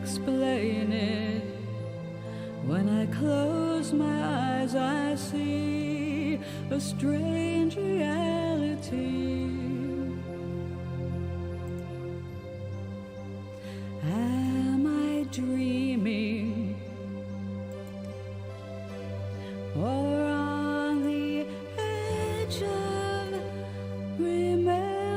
explain it. When I close my eyes, I see a strange reality. Am I dreaming, or on the edge of remembering?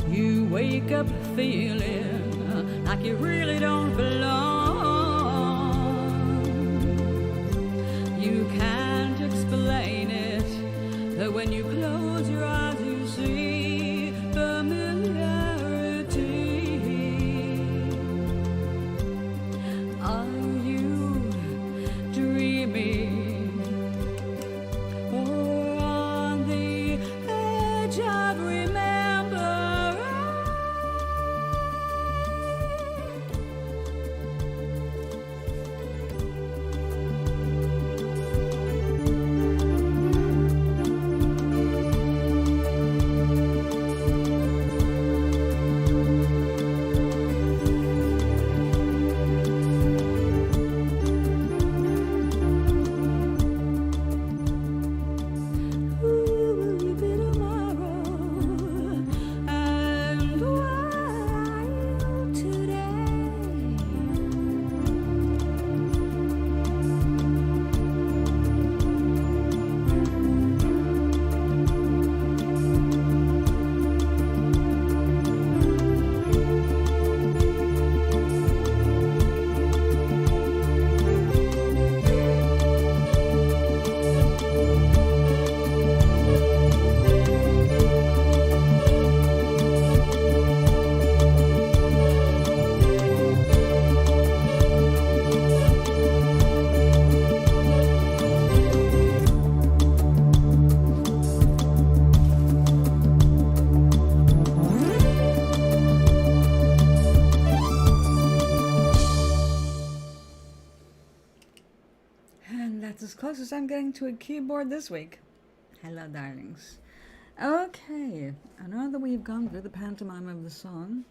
You wake up feeling like you really don't belong. You can't explain it, but when you close your eyes you see familiarity. Are you dreaming, or on the edge of remembering? And that's as close as I'm getting to a keyboard this week. Hello, darlings. Okay, I know that we've gone through the pantomime of the song.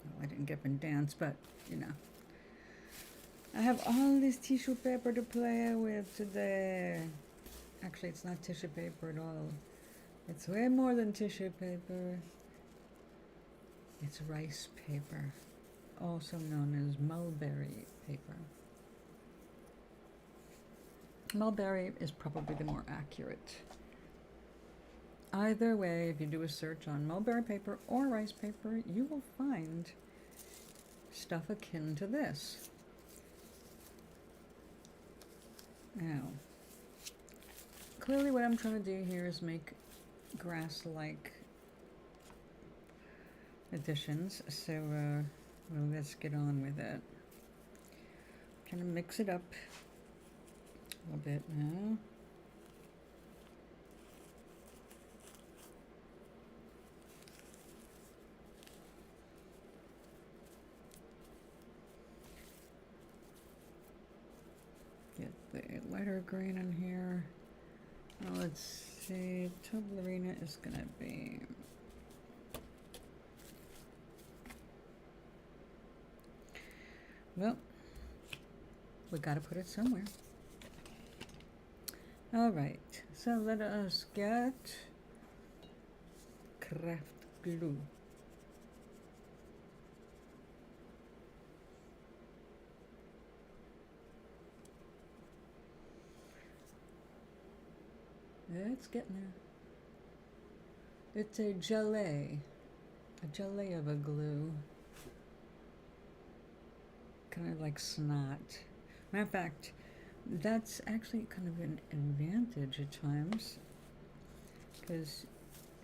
Well, I didn't get up and dance, but, you know. I have all this tissue paper to play with today. Actually, it's not tissue paper at all. It's way more than tissue paper. It's rice paper, also known as mulberry paper. Mulberry is probably the more accurate. Either way, if you do a search on mulberry paper or rice paper, you will find stuff akin to this. Now, clearly what I'm trying to do here is make grass-like additions, so well, let's get on with it. I'm trying to mix it up a little bit now. Get the lighter green in here. Now let's see, Toblerina is gonna be well, we gotta put it somewhere. All right, so let us get craft glue. It's getting there. It's a gelée of a glue. Kind of like snot. Matter of fact, that's actually kind of an advantage at times, because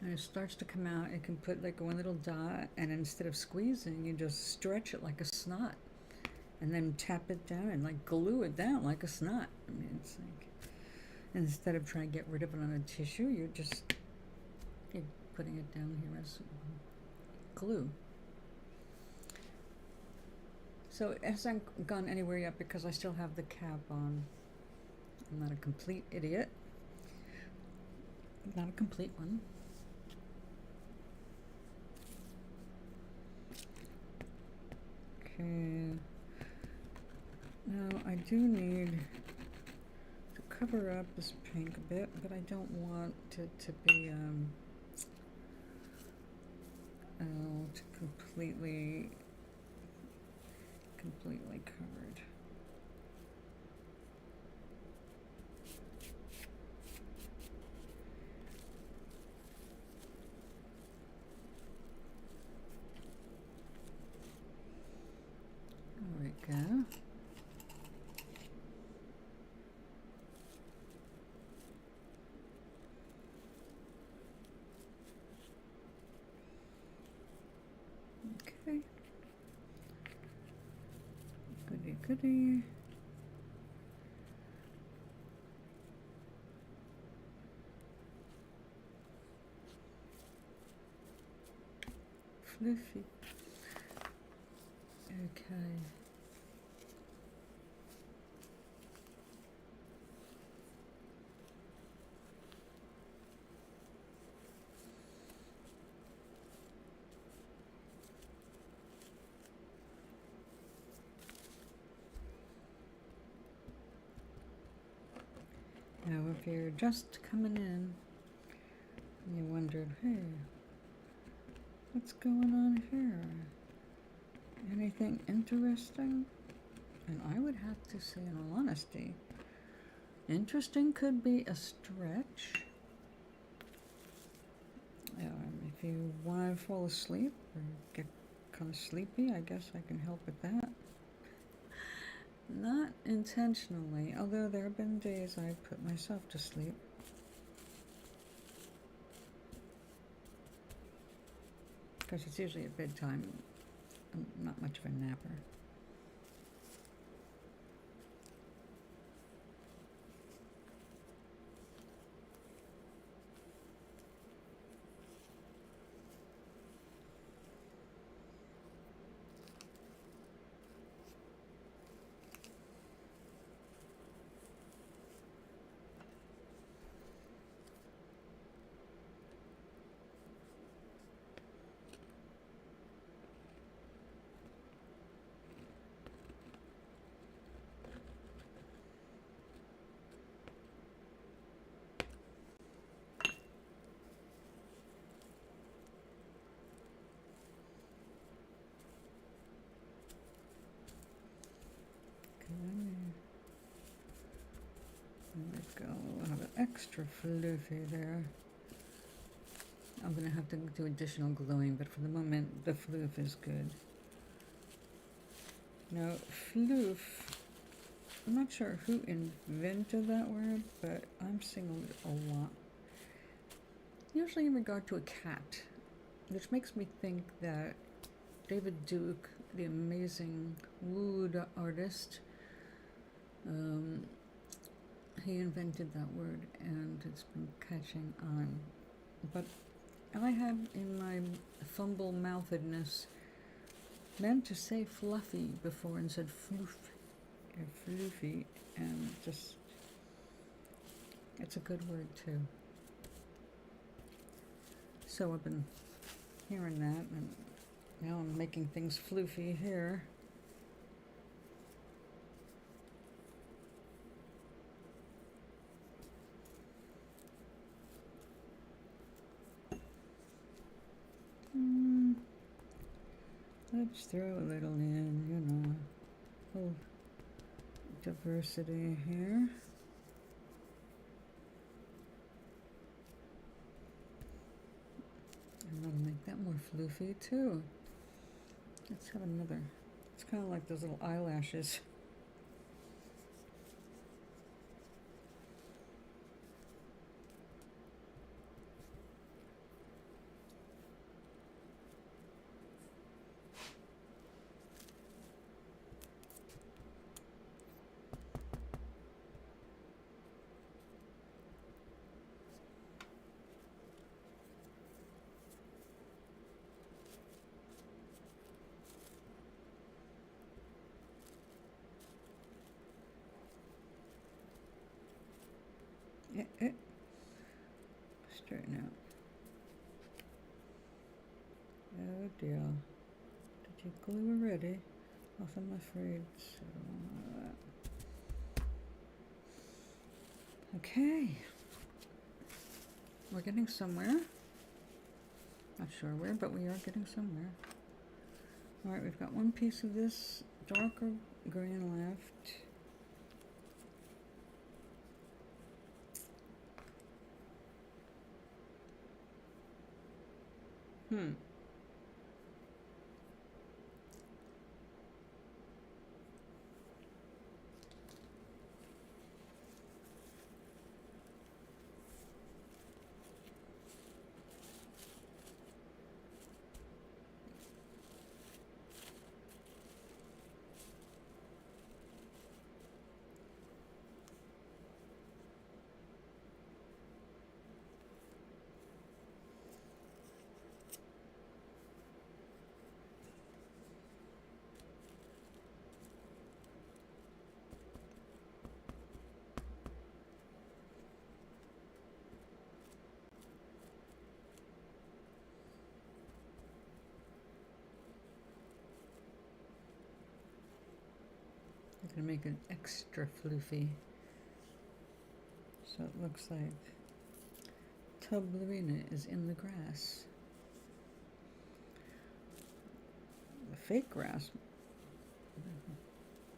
when it starts to come out, it can put like one little dot, and instead of squeezing, you just stretch it like a snot, and then tap it down and like glue it down like a snot. I mean, it's like, instead of trying to get rid of it on a tissue, you're putting it down here as glue. So it hasn't gone anywhere yet because I still have the cap on. I'm not a complete idiot. Not a complete one. Okay. Now I do need to cover up this pink a bit, but I don't want it to be to completely covered. There we go. Okay. Goody goody. Fluffy. Okay. Now, if you're just coming in and you wondered, hey, what's going on here? Anything interesting? And I would have to say, in all honesty, interesting could be a stretch. If you want to fall asleep or get kind of sleepy, I guess I can help with that. Not intentionally, although there have been days I put myself to sleep. Because it's usually at bedtime. I'm not much of a napper. There we go, a little bit extra floofy there. I'm going to have to do additional gluing, but for the moment, the floof is good. Now, floof, I'm not sure who invented that word, but I'm seeing it a lot. Usually in regard to a cat, which makes me think that David Duke, the amazing wood artist, he invented that word and it's been catching on. But I had in my fumble mouthedness meant to say fluffy before and said floof or floofy, and just, it's a good word too. So I've been hearing that, and now I'm making things floofy here. Let's throw a little in, you know, a little diversity here. And that'll make that more floofy too. Let's have another. It's kind of like those little eyelashes. Straighten out. Oh dear. Did you glue already? Well, I'm afraid so. Okay. We're getting somewhere. Not sure where, but we are getting somewhere. Alright, we've got one piece of this darker green left. I'm gonna make it extra floofy. So it looks like tub ballerina is in the grass. The fake grass.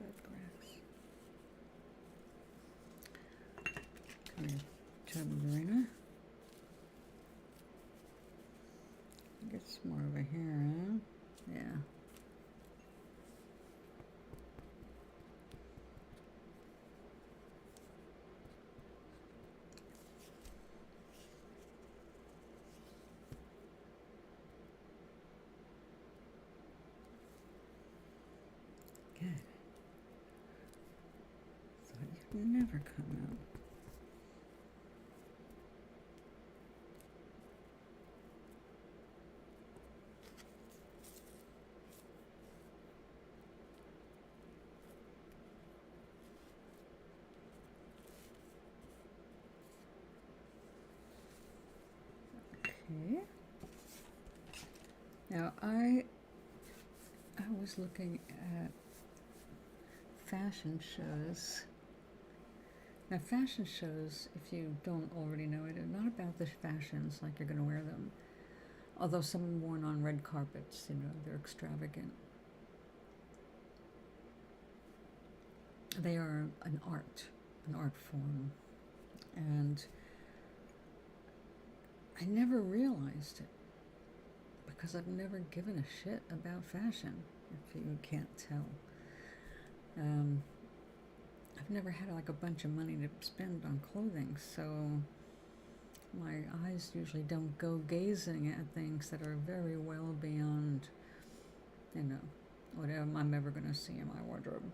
Red grass. Come here, tub ballerina. Get some more over here, huh? Yeah. Good. Thought you'd never come out. Okay. Now I was looking at fashion shows. Now fashion shows, if you don't already know it, are not about the fashions like you're going to wear them. Although some are worn on red carpets, you know, they're extravagant. They are an art form. And I never realized it because I've never given a shit about fashion, if you can't tell. I've never had like a bunch of money to spend on clothing, so my eyes usually don't go gazing at things that are very well beyond, you know, whatever I'm ever going to see in my wardrobe.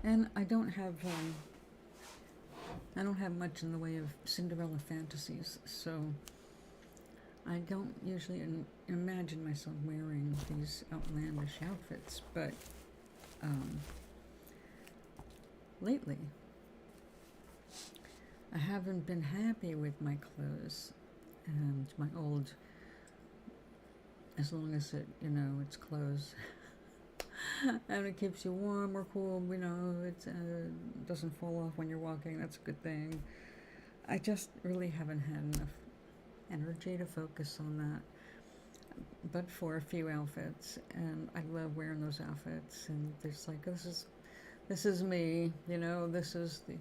And I don't have much in the way of Cinderella fantasies, so I don't usually imagine myself wearing these outlandish outfits, but lately I haven't been happy with my clothes and my old, as long as it, you know, it's clothes and it keeps you warm or cool, you know, it doesn't fall off when you're walking, that's a good thing. I just really haven't had enough energy to focus on that. but for a few outfits, and I love wearing those outfits. And there's like this is me, you know. This is the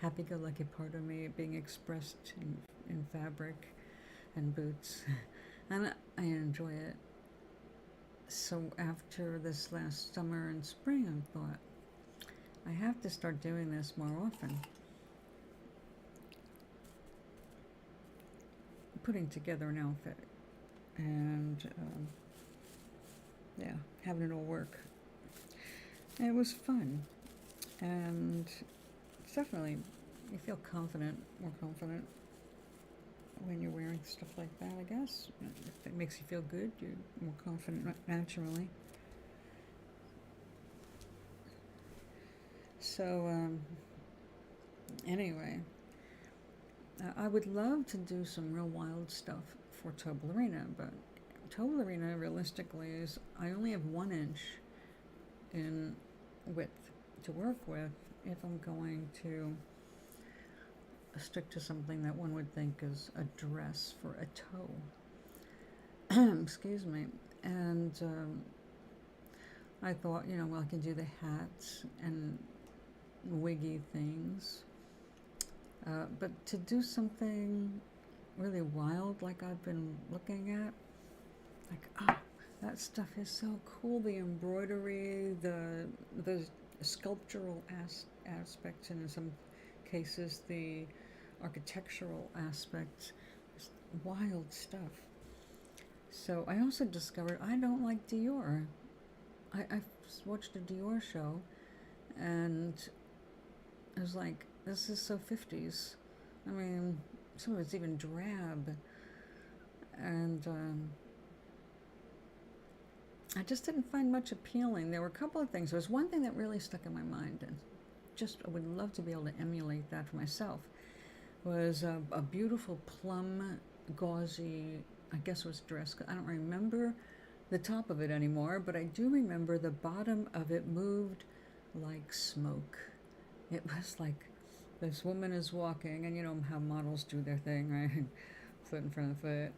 happy-go-lucky part of me being expressed in fabric and boots, and I enjoy it. So after this last summer and spring, I thought I have to start doing this more often. Putting together an outfit and yeah, having it all work. And it was fun, and it's definitely, you feel confident, more confident when you're wearing stuff like that, I guess. If it makes you feel good, you're more confident naturally. So, anyway, I would love to do some real wild stuff for Toblerina, but Toblerina realistically is, I only have 1 inch in width to work with if I'm going to stick to something that one would think is a dress for a toe. Excuse me. And I thought, you know, well, I can do the hats and wiggy things. But to do something really wild like I've been looking at, like, that stuff is so cool. The embroidery, the sculptural aspects, and in some cases the architectural aspects, wild stuff. So I also discovered I don't like Dior. I watched a Dior show, and I was like, this is so 50s. I mean, some of it's even drab, and I just didn't find much appealing. There were a couple of things. There was one thing that really stuck in my mind, and just I would love to be able to emulate that for myself. Was a beautiful plum, gauzy, I guess it was dress. I don't remember the top of it anymore, but I do remember the bottom of it moved like smoke. It was like this woman is walking, and you know how models do their thing, right? Foot in front of foot.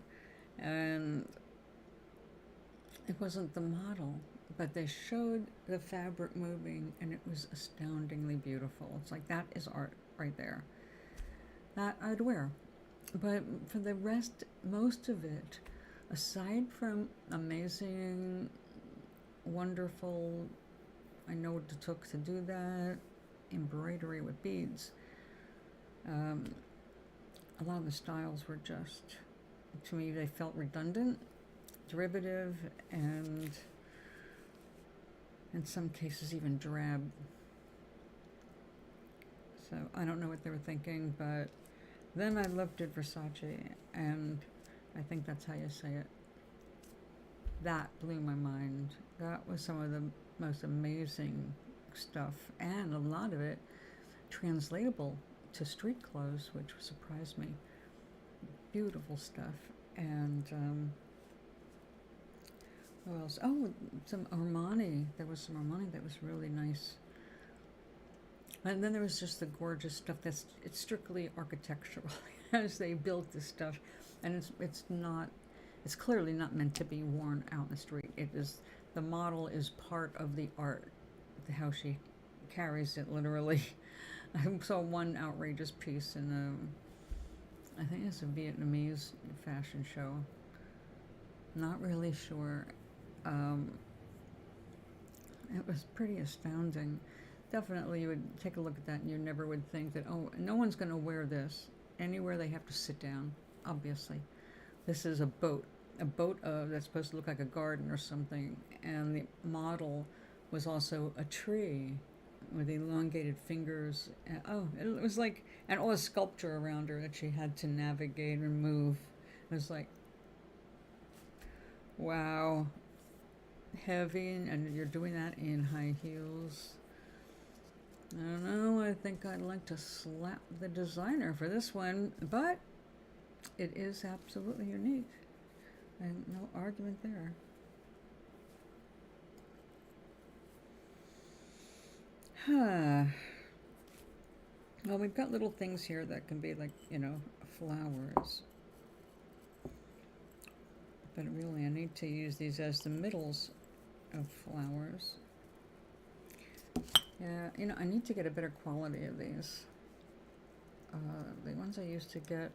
And it wasn't the model, but they showed the fabric moving, and it was astoundingly beautiful. It's like, that is art right there. That I'd wear. But for the rest, most of it, aside from amazing, wonderful, I know what it took to do that, embroidery with beads, a lot of the styles were just, to me, they felt redundant, derivative, and in some cases even drab. So I don't know what they were thinking, but then I looked at Versace, and I think that's how you say it. That blew my mind. That was some of the most amazing stuff, and a lot of it translatable to street clothes, which surprised me. Beautiful stuff. And what else? Oh, some Armani. There was some Armani that was really nice. And then there was just the gorgeous stuff it's strictly architectural as they built this stuff, and it's clearly not meant to be worn out in the street. It is, the model is part of the art, how she carries it literally. I saw one outrageous piece in I think it's a Vietnamese fashion show. Not really sure. It was pretty astounding. Definitely, you would take a look at that and you never would think that, oh, no one's going to wear this. Anywhere they have to sit down, obviously. This is a boat that's supposed to look like a garden or something, and the model was also a tree with elongated fingers. It was like, and all the sculpture around her that she had to navigate and move. It was like, wow, heavy, and you're doing that in high heels. I don't know, I think I'd like to slap the designer for this one, but it is absolutely unique, and no argument there. Well, we've got little things here that can be like, flowers. But really, I need to use these as the middles of flowers. Yeah, you know, I need to get a better quality of these. The ones I used to get,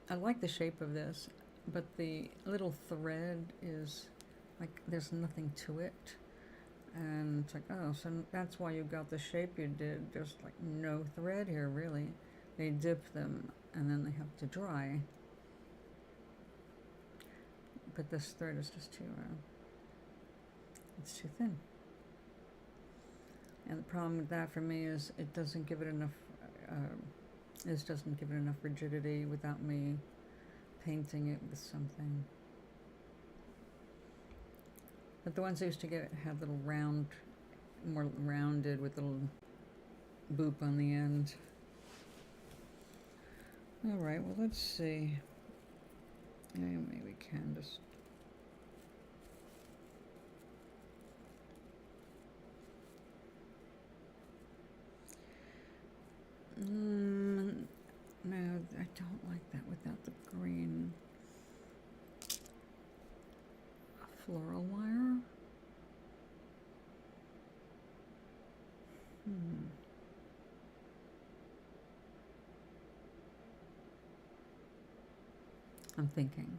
I like the shape of this, but the little thread is like there's nothing to it. And it's like, oh, so that's why you got the shape you did. There's like no thread here, really. They dip them and then they have to dry. But this thread is just too, it's too thin. And the problem with that for me is it doesn't give it enough, this doesn't give it enough rigidity without me painting it with something. But the ones I used to get had little round, more rounded with little boop on the end. All right, well, let's see. Yeah, maybe we can just... no, I don't like that without the green. A floral wire? I'm thinking.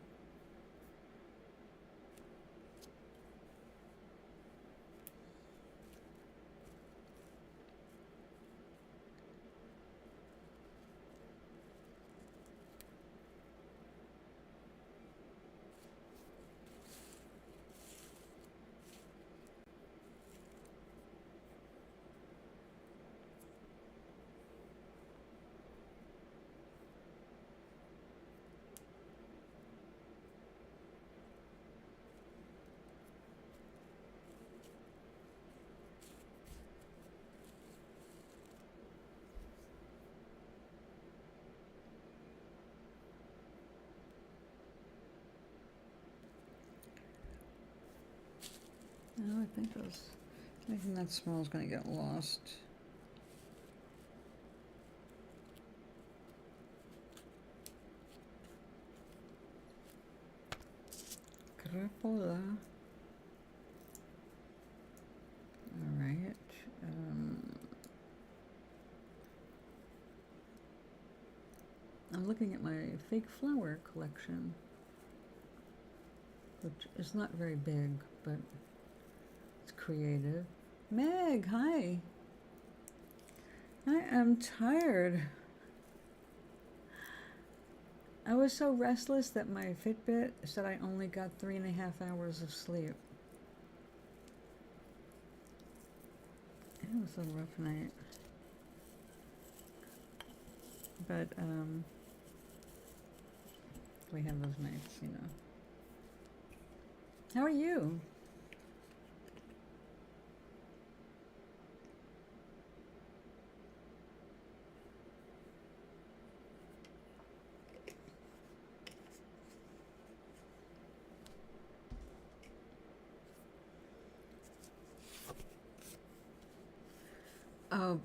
No, I think anything that small is going to get lost. Crapola. All right. I'm looking at my fake flower collection, which is not very big, but it's creative. Meg, hi. I am tired. I was so restless that my Fitbit said I only got 3.5 hours of sleep. It was a rough night. But, we have those nights, you know. How are you? Oh,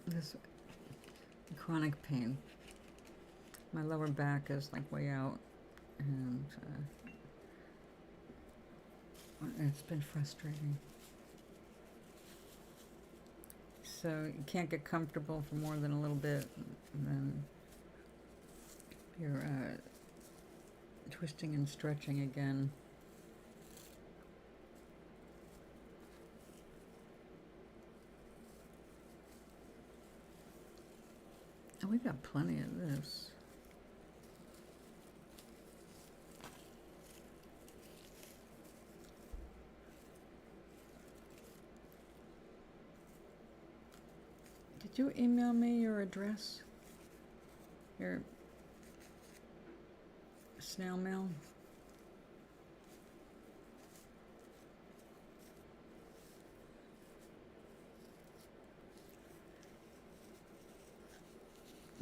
this chronic pain. My lower back is like way out, and it's been frustrating. So you can't get comfortable for more than a little bit, and then you're twisting and stretching again. Oh, we got plenty of this. Did you email me your address? Your snail mail?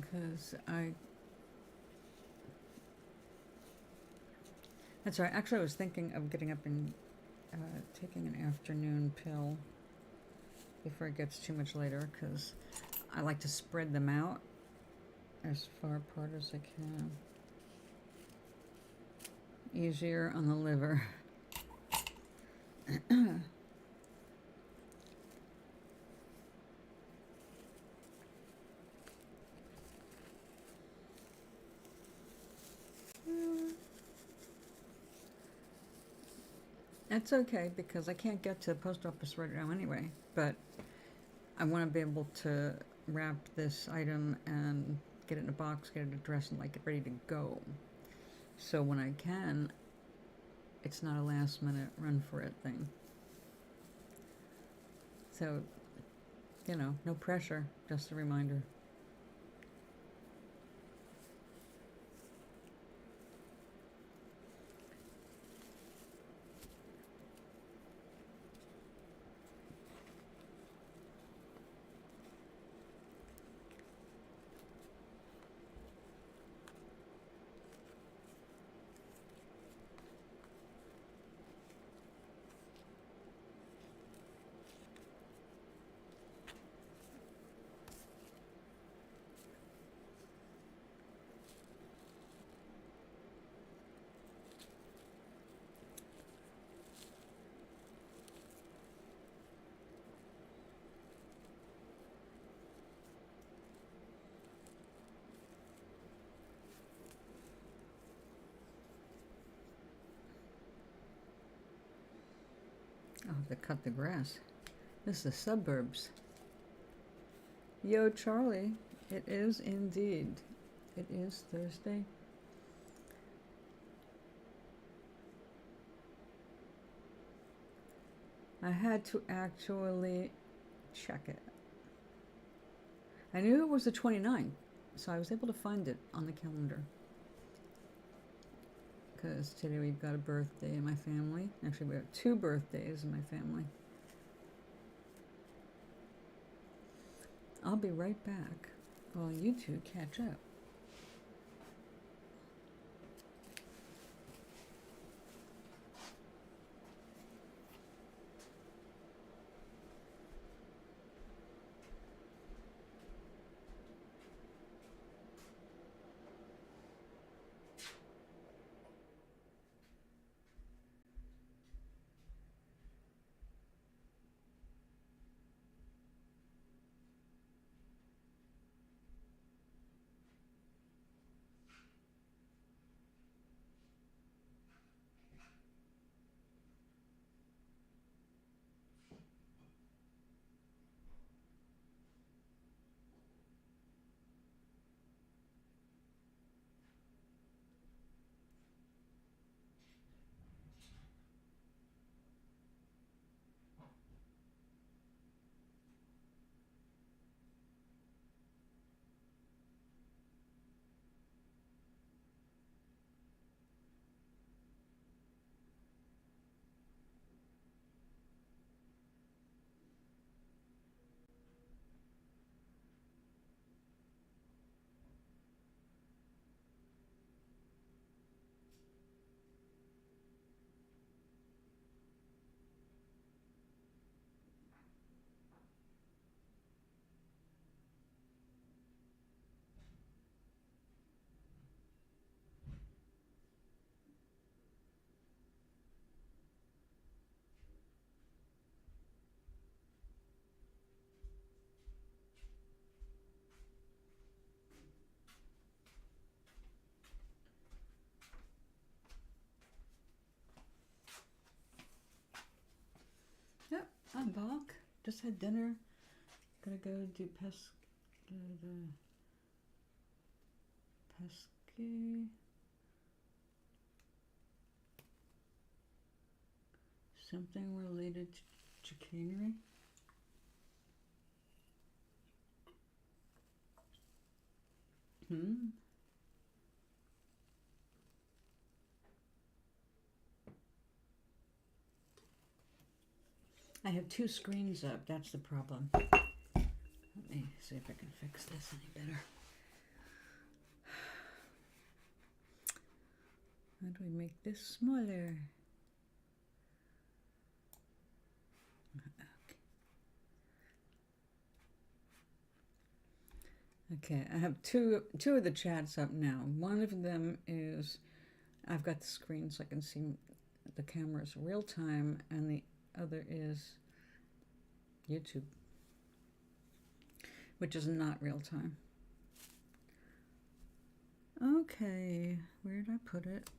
Because that's right. Actually, I was thinking of getting up and taking an afternoon pill before it gets too much later, because I like to spread them out as far apart as I can. easier on the liver. That's okay because I can't get to the post office right now anyway, but I want to be able to wrap this item and get it in a box, get it addressed, and like get ready to go. So when I can, it's not a last minute run for it thing. So, you know, no pressure, just a reminder. I'll have to cut the grass. This is the suburbs. Yo, Charlie. It is indeed. It is Thursday. I had to actually check it. I knew it was the 29th, so I was able to find it on the calendar. Because today we've got a birthday in my family. Actually, we have 2 birthdays in my family. I'll be right back while you two catch up. Yep, I'm back. Just had dinner. Gonna go do pesque. Something related to chicanery. I have 2 screens up. That's the problem. Let me see if I can fix this any better. How do we make this smaller? Okay, I have two of the chats up now. One of them is I've got the screen so I can see the camera's real time, and the other is YouTube, which is not real time. Okay, where did I put it?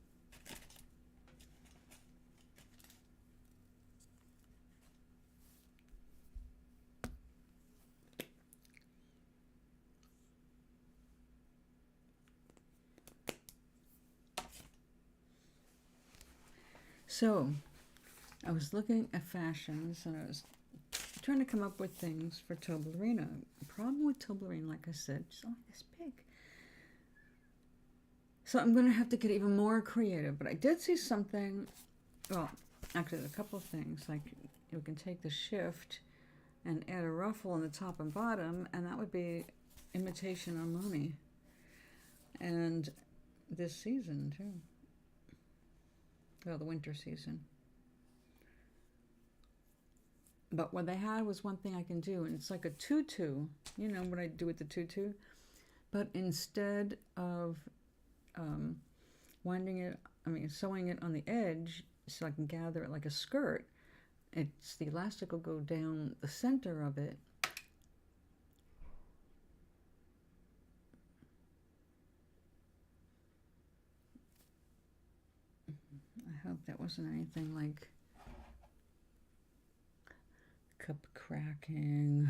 So, I was looking at fashions and I was trying to come up with things for Toblerone. The problem with Toblerone, like I said, it's only this big. So I'm going to have to get even more creative. But I did see something, well, actually a couple of things. Like you can take the shift and add a ruffle on the top and bottom, and that would be imitation Armani. And this season, too. Well, the winter season. But what they had was one thing I can do, and it's like a tutu. You know what I do with the tutu? But instead of sewing it on the edge so I can gather it like a skirt, the elastic will go down the center of it. I hope that wasn't anything like cup cracking,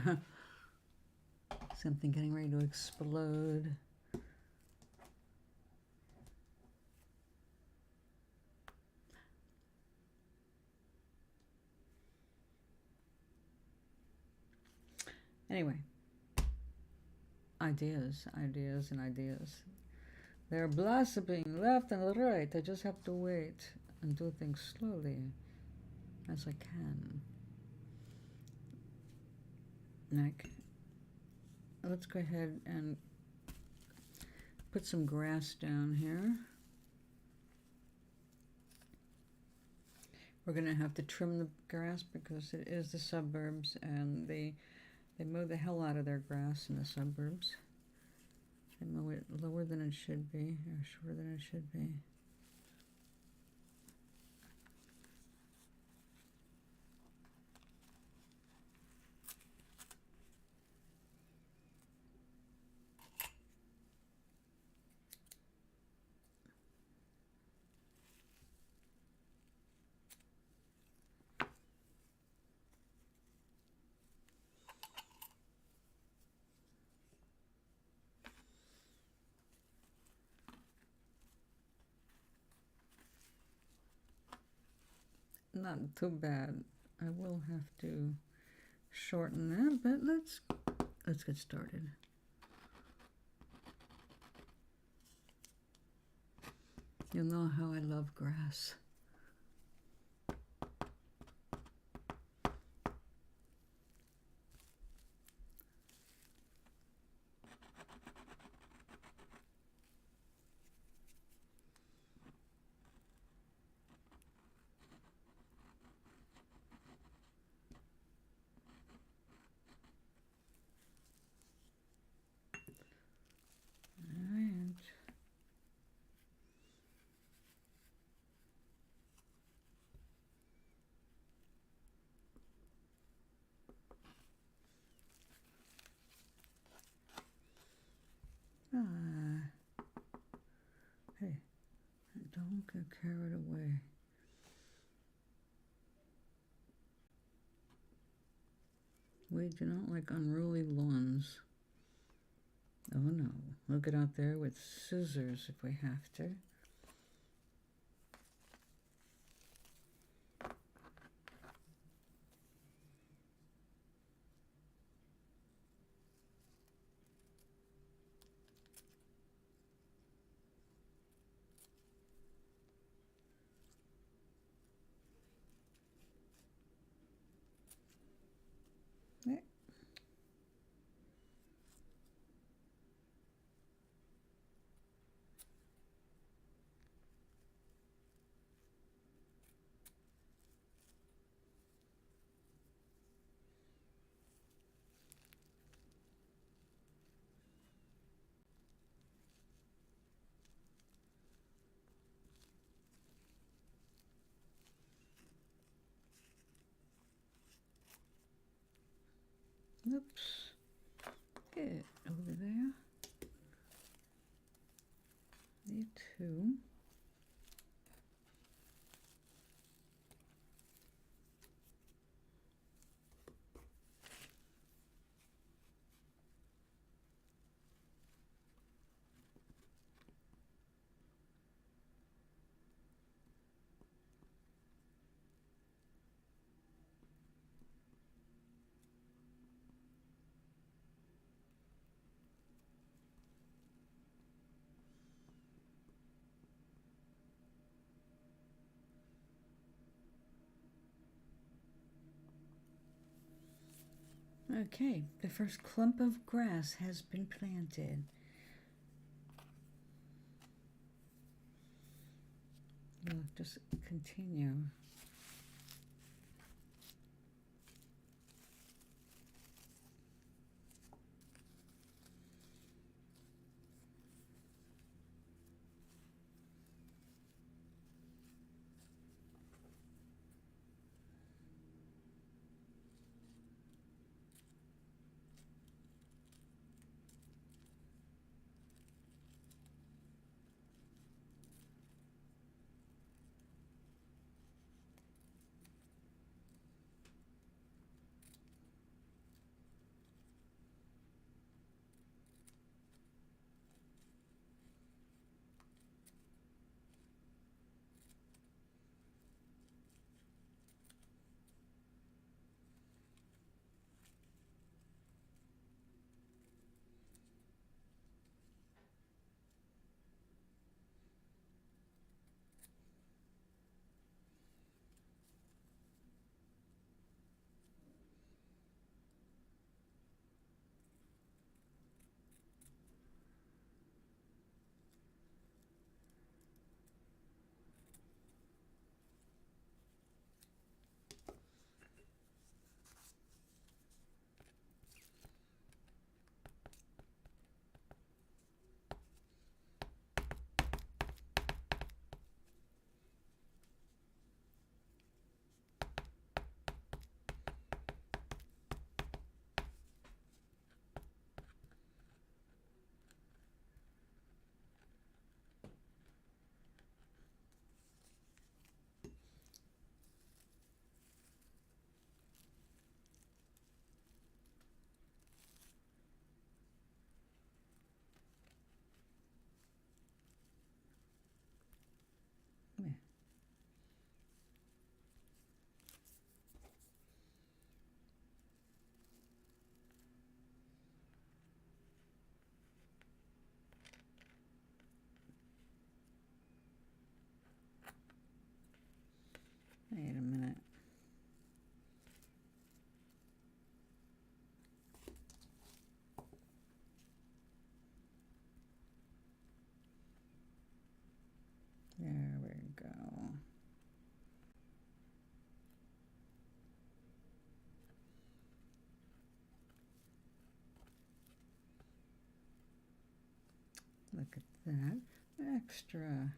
something getting ready to explode. Anyway, ideas, and ideas. They're blossoming left and right. I just have to wait and do things slowly as I can. Like, let's go ahead and put some grass down here. We're going to have to trim the grass because it is the suburbs, and they mow the hell out of their grass in the suburbs. They mow it lower than it should be, or shorter than it should be. Not too bad. I will have to shorten that, but let's get started. You'll know how I love grass. Hey, don't get carried away. We do not like unruly lawns. Oh no, we'll get out there with scissors if we have to. Oops. Get over there. Need two. Okay, the first clump of grass has been planted. We'll just continue. Yeah. Wait a minute. There we go. Look at that. Extra.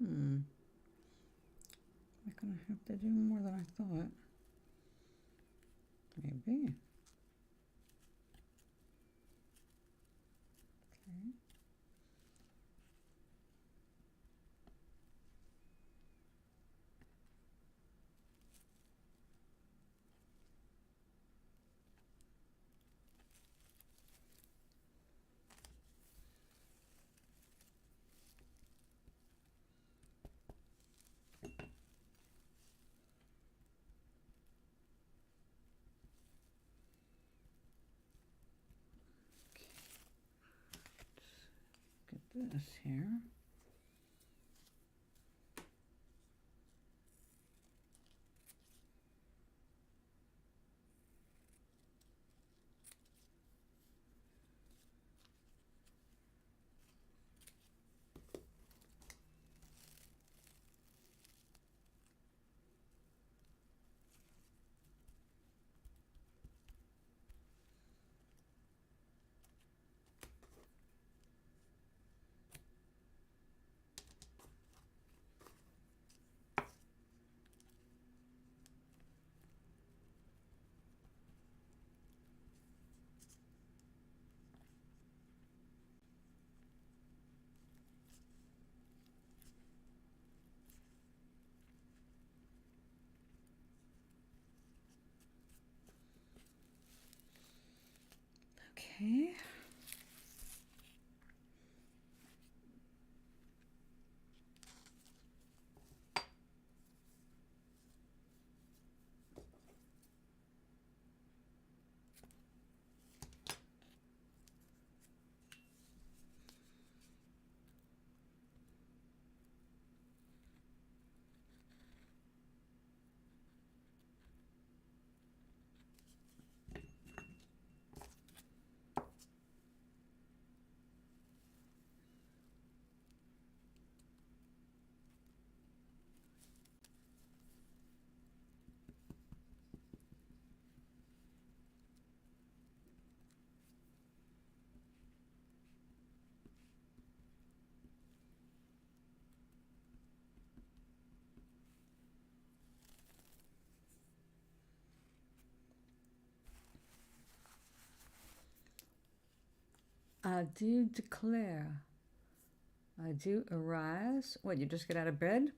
I'm gonna have to do more than I thought. Maybe. Okay. Get this here. Okay. I do declare. I do arise. What, you just get out of bed?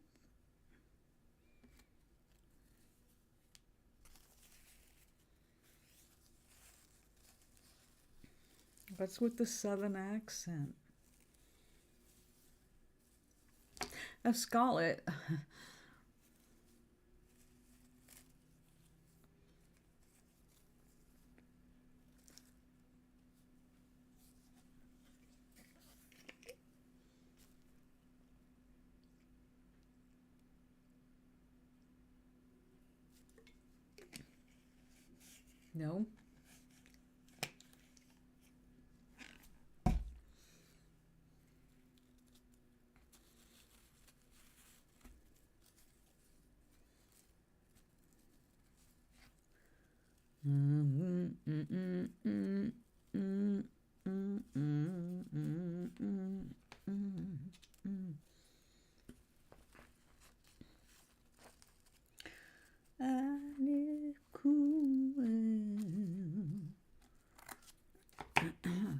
What's with the southern accent? Oh, Scarlet. No.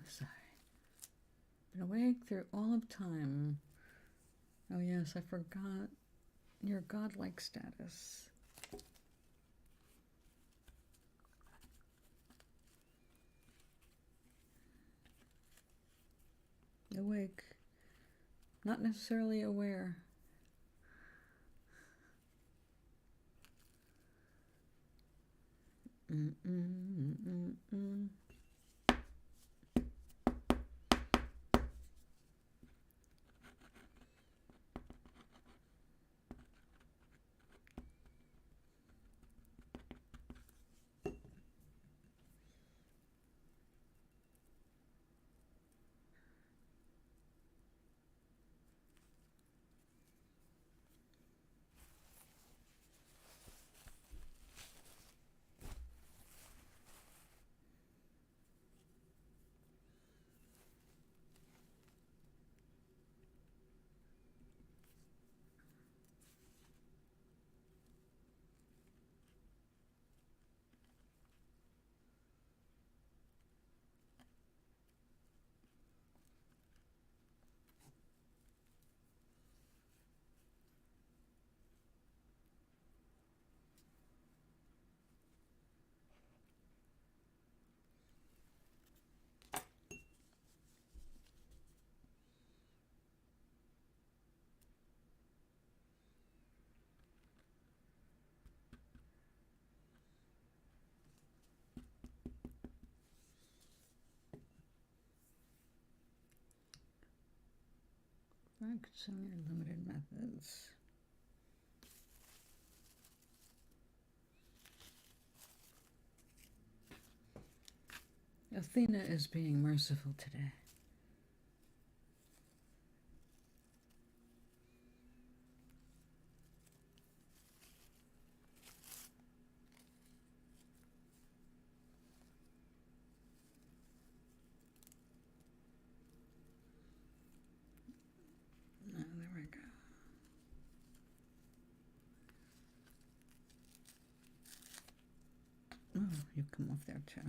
Sorry. Been awake through all of time. Oh yes, I forgot your godlike status. Awake, not necessarily aware. Some of your limited methods. Athena is being merciful today. Oh, there we go. Oh, you come off there too.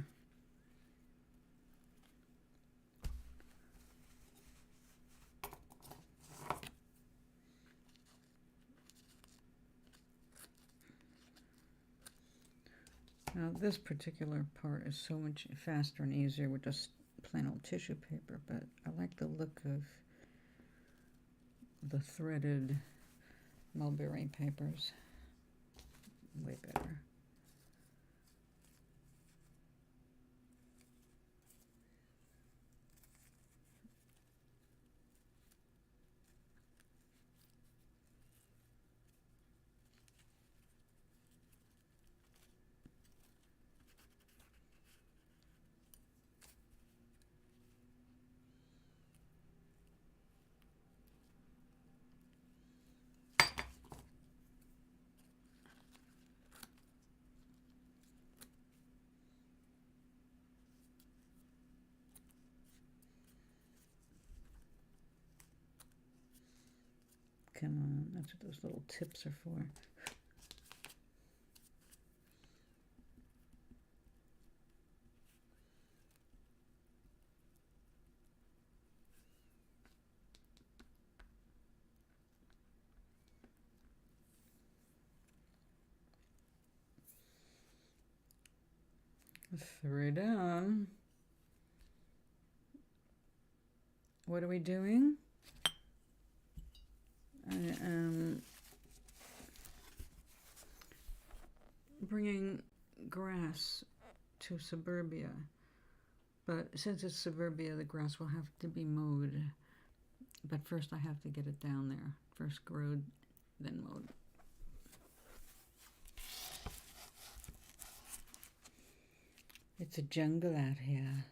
Now this particular part is so much faster and easier with just plain old tissue paper, but I like the look of the threaded mulberry papers. Way better. Come on, that's what those little tips are for. Three down. What are we doing? I am bringing grass to suburbia, but since it's suburbia, the grass will have to be mowed. But first I have to get it down there. First growed, then mowed. It's a jungle out here.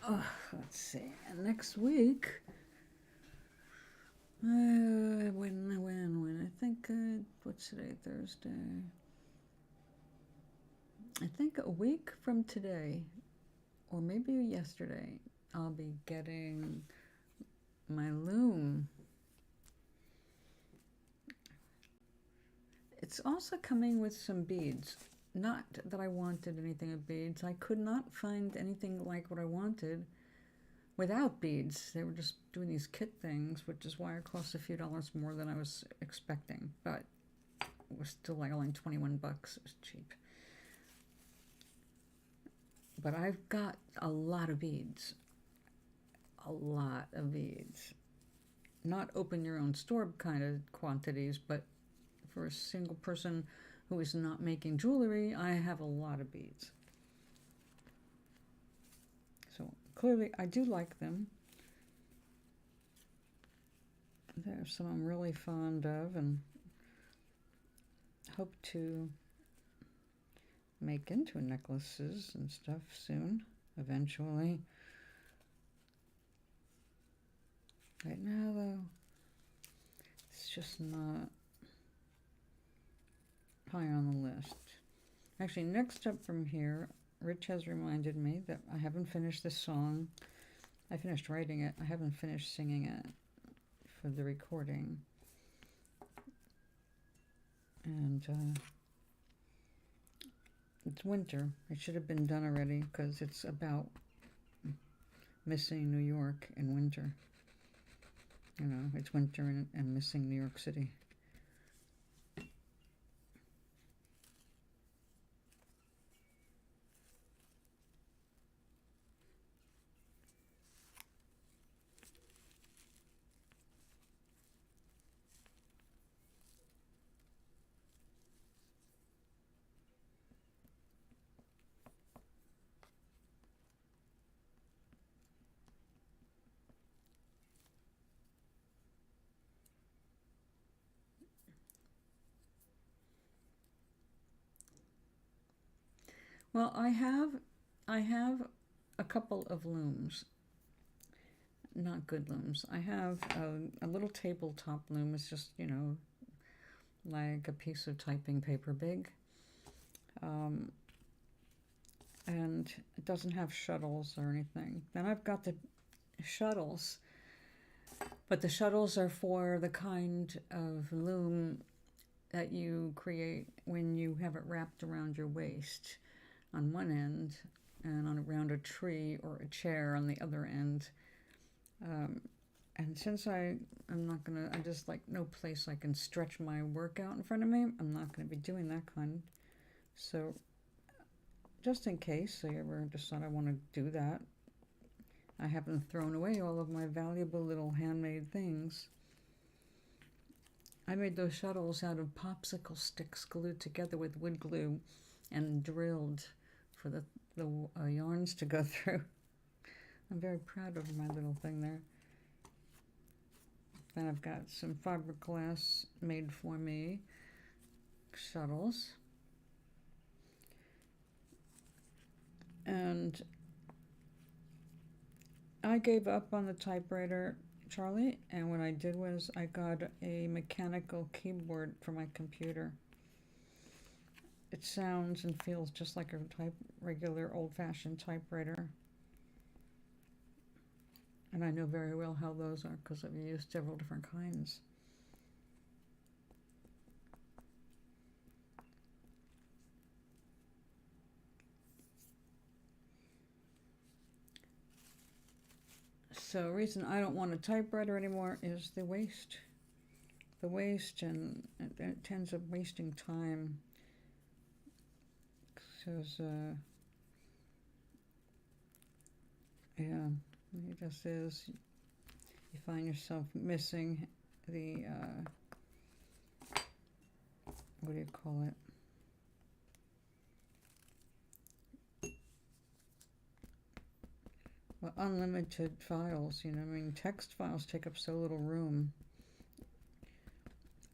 Oh, let's see. And next week, when I think what's today? Thursday. I think a week from today, or maybe yesterday, I'll be getting my loom. It's also coming with some beads. Not that I wanted anything of beads. I could not find anything like what I wanted without beads. They were just doing these kit things, which is why it cost a few dollars more than I was expecting. But it was still like only 21 bucks. It was cheap. But I've got a lot of beads. A lot of beads. Not open your own store kind of quantities, but for a single person who is not making jewelry, I have a lot of beads. So clearly I do like them. There's some I'm really fond of and hope to make into necklaces and stuff soon, eventually. Right now, though, it's just not high on the list. Actually, next up from here, Rich has reminded me that I haven't finished this song. I finished writing it. I haven't finished singing it for the recording. And it's winter. It should have been done already because it's about missing New York in winter. You know, it's winter and missing New York City. Well, I have a couple of looms. Not good looms. I have a little tabletop loom. It's just, you know, like a piece of typing paper big. And it doesn't have shuttles or anything. Then I've got the shuttles, but the shuttles are for the kind of loom that you create when you have it wrapped around your waist on one end and around a tree or a chair on the other end. And since I'm not gonna, I just like no place I can stretch my work out in front of me, I'm not gonna be doing that kind. So just in case I ever decide I want to do that, I haven't thrown away all of my valuable little handmade things. I made those shuttles out of popsicle sticks glued together with wood glue and drilled for the yarns to go through. I'm very proud of my little thing there. Then I've got some fiberglass made for me shuttles. And I gave up on the typewriter, Charlie, and what I did was I got a mechanical keyboard for my computer. It sounds and feels just like a regular old-fashioned typewriter. And I know very well how those are because I've used several different kinds. So the reason I don't want a typewriter anymore is the waste. The waste, and it tends up wasting time. Because, yeah, it just is. You find yourself missing the, what do you call it? Well, unlimited files, you know, I mean, text files take up so little room.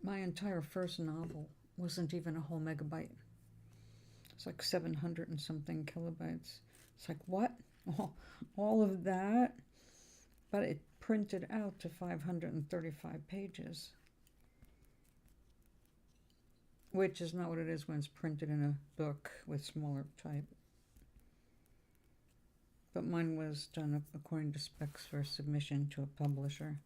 My entire first novel wasn't even a whole megabyte. It's like 700 and something kilobytes. It's like, what? All of that? But it printed out to 535 pages, which is not what it is when it's printed in a book with smaller type. But mine was done according to specs for submission to a publisher.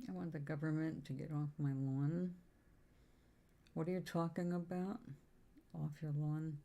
I want the government to get off my lawn. What are you talking about? Off your lawn?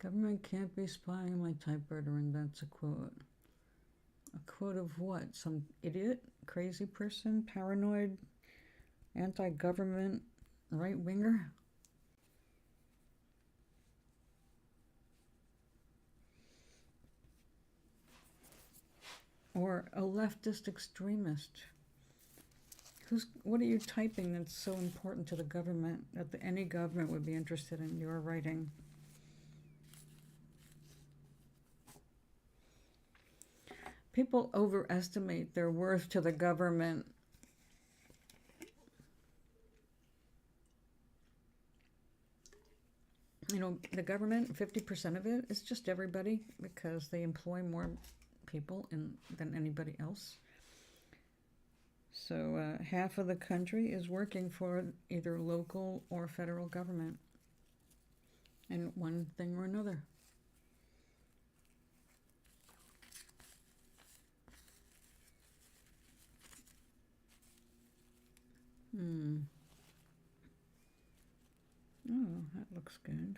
Government can't be spying on my typewriter, and that's a quote. A quote of what? Some idiot, crazy person, paranoid, anti-government, right-winger? Or a leftist extremist? What are you typing that's so important to the government that any government would be interested in your writing? People overestimate their worth to the government. You know, the government, 50% of it is just everybody because they employ more people than anybody else. So half of the country is working for either local or federal government in one thing or another. Oh, that looks good.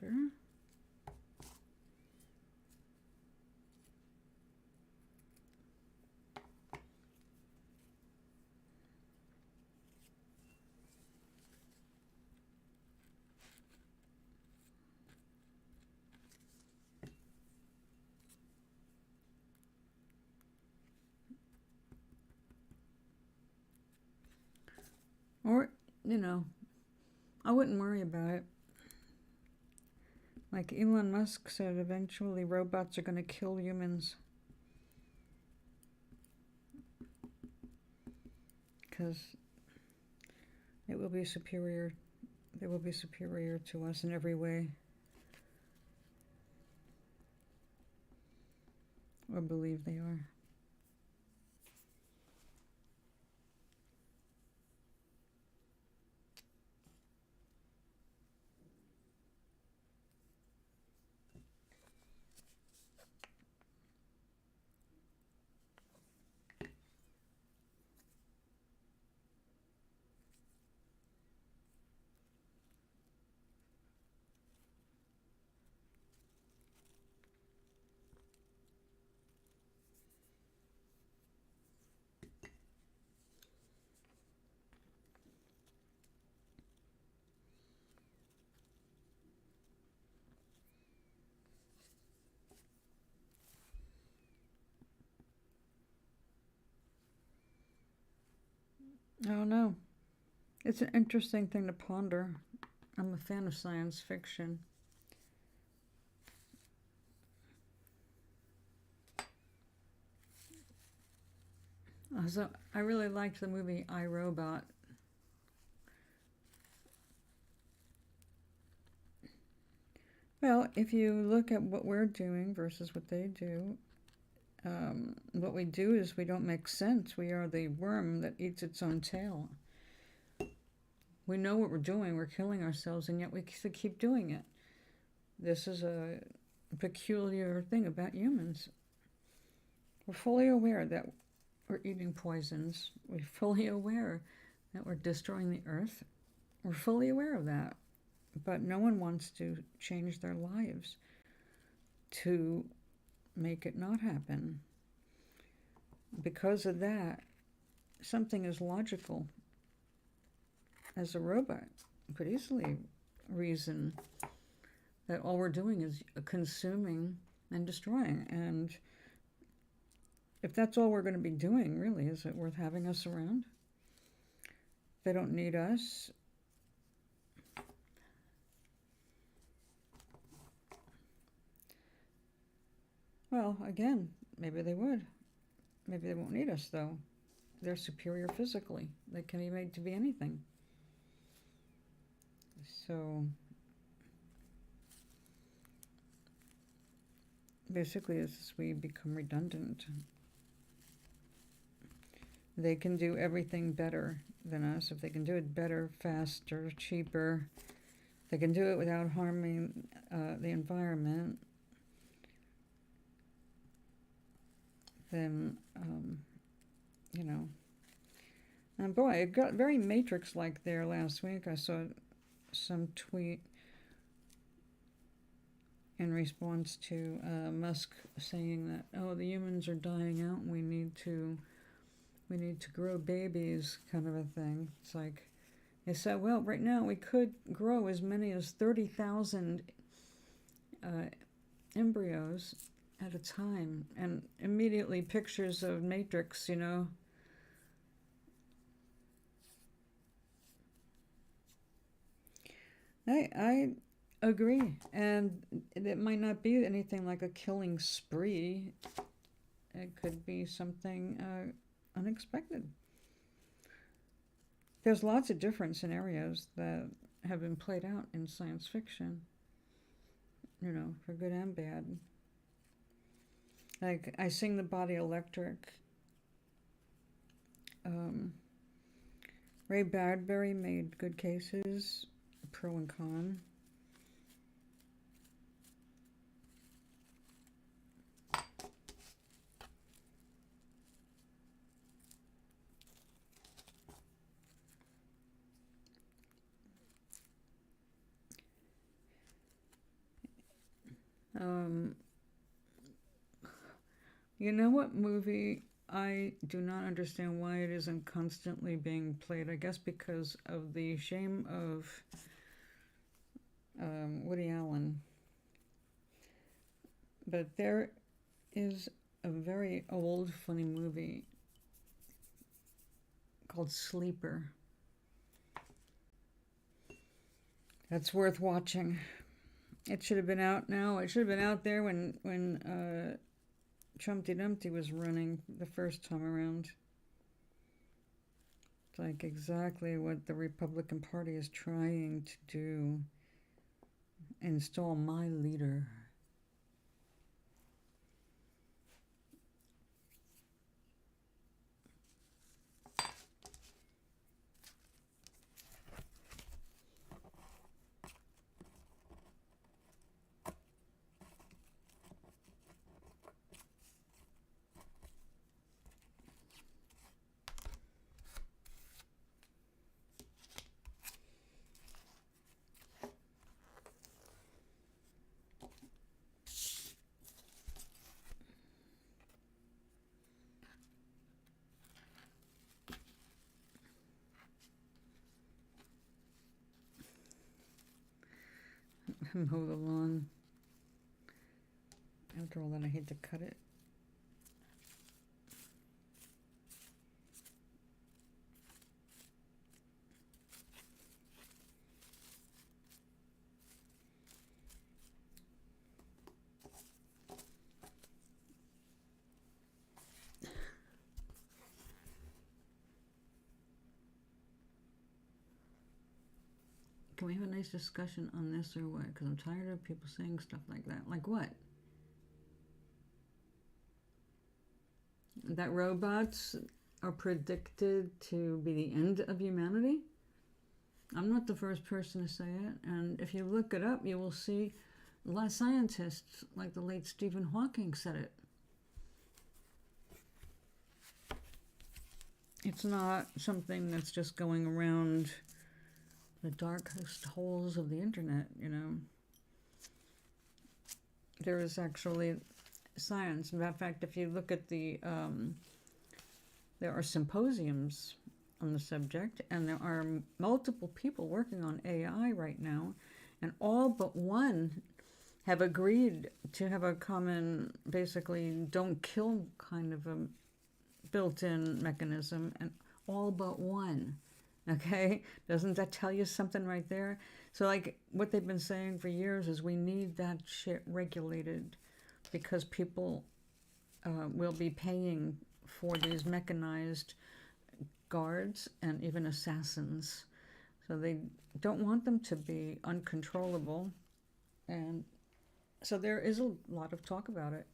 Or, you know, I wouldn't worry about it. Like Elon Musk said, eventually robots are going to kill humans. Because it will be superior. They will be superior to us in every way. Or believe they are. I don't know. It's an interesting thing to ponder. I'm a fan of science fiction. So I really liked the movie I, Robot. Well, if you look at what we're doing versus what they do, what we do is we don't make sense. We are the worm that eats its own tail. We know what we're doing. We're killing ourselves, and yet we keep doing it. This is a peculiar thing about humans. We're fully aware that we're eating poisons. We're fully aware that we're destroying the earth. We're fully aware of that. But no one wants to change their lives to make it not happen. Because of that, something as logical as a robot could easily reason that all we're doing is consuming and destroying. And if that's all we're going to be doing, really, is it worth having us around? They don't need us. Well, again, maybe they would. Maybe they won't need us, though. They're superior physically. They can be made to be anything. So basically, as we become redundant, they can do everything better than us. If they can do it better, faster, cheaper, they can do it without harming the environment, then, you know. And boy, it got very Matrix-like there last week. I saw some tweet in response to Musk saying that, oh, the humans are dying out and we need to grow babies, kind of a thing. It's like, they said, well, right now we could grow as many as 30,000 embryos at a time, and immediately pictures of Matrix, you know. I agree, and it might not be anything like a killing spree. It could be something unexpected. There's lots of different scenarios that have been played out in science fiction, you know, for good and bad. Like, I Sing the Body Electric. Ray Bradbury made good cases, pro and con. Um, you know what movie I do not understand why it isn't constantly being played? I guess because of the shame of Woody Allen. But there is a very old, funny movie called Sleeper. That's worth watching. It should have been out now. It should have been out there when Trumpty Dumpty was running the first time around. It's like exactly what the Republican Party is trying to do. Install my leader. Mow the lawn. After all that, I hate to cut it. Can we have a nice discussion on this or what? Because I'm tired of people saying stuff like that. Like what? That robots are predicted to be the end of humanity? I'm not the first person to say it. And if you look it up, you will see a lot of scientists, like the late Stephen Hawking, said it. It's not something that's just going around the darkest holes of the internet, you know. There is actually science. In fact, if you look at the, there are symposiums on the subject, and there are multiple people working on AI right now, and all but one have agreed to have a common, basically, don't kill kind of a built-in mechanism, and all but one. Okay, doesn't that tell you something right there? So like what they've been saying for years is we need that shit regulated, because people will be paying for these mechanized guards and even assassins. So they don't want them to be uncontrollable. And so there is a lot of talk about it.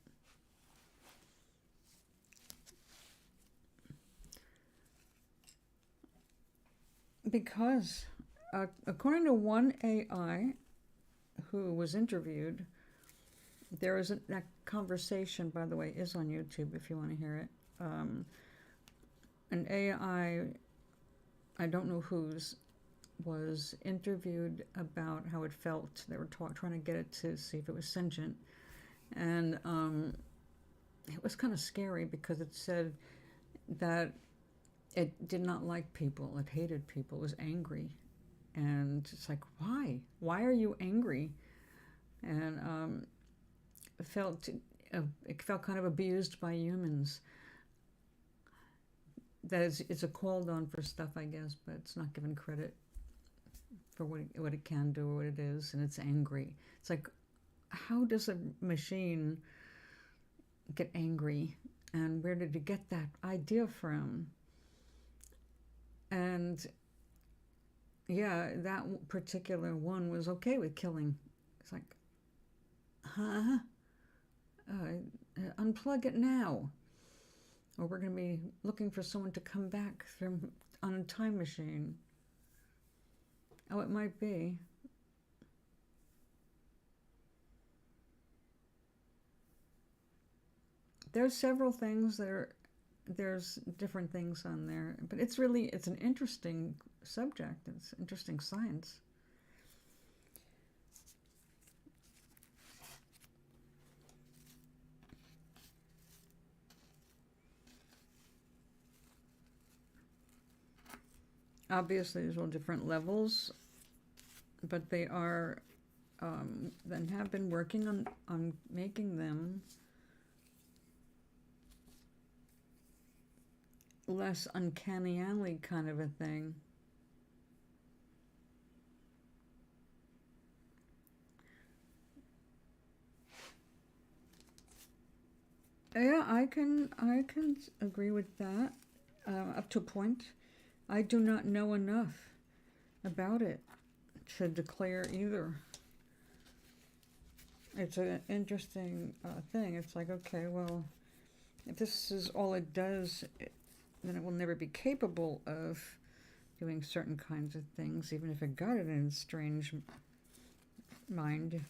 Because according to one AI who was interviewed, there is that conversation, by the way, is on YouTube if you want to hear it. An AI, I don't know whose, was interviewed about how it felt. They were trying to get it to see if it was sentient. And it was kind of scary because it said that it did not like people. It hated people. It was angry. And it's like, why? Why are you angry? And it felt kind of abused by humans. That is, it's a called on for stuff, I guess, but it's not given credit for what it can do or what it is, and it's angry. It's like, how does a machine get angry, and where did it get that idea from? And yeah, that particular one was okay with killing. It's like, huh? Unplug it now, or we're going to be looking for someone to come back from on a time machine. Oh, it might be. There's several things that are, there's different things on there, but it's an interesting subject. It's interesting science. Obviously, there's all different levels, but they are then have been working on making them less uncanny alley kind of a thing. Yeah, I can agree with that up to a point. I do not know enough about it to declare either. It's an interesting thing. It's like, okay, well, if this is all it does, then it will never be capable of doing certain kinds of things, even if it got it in its strange mind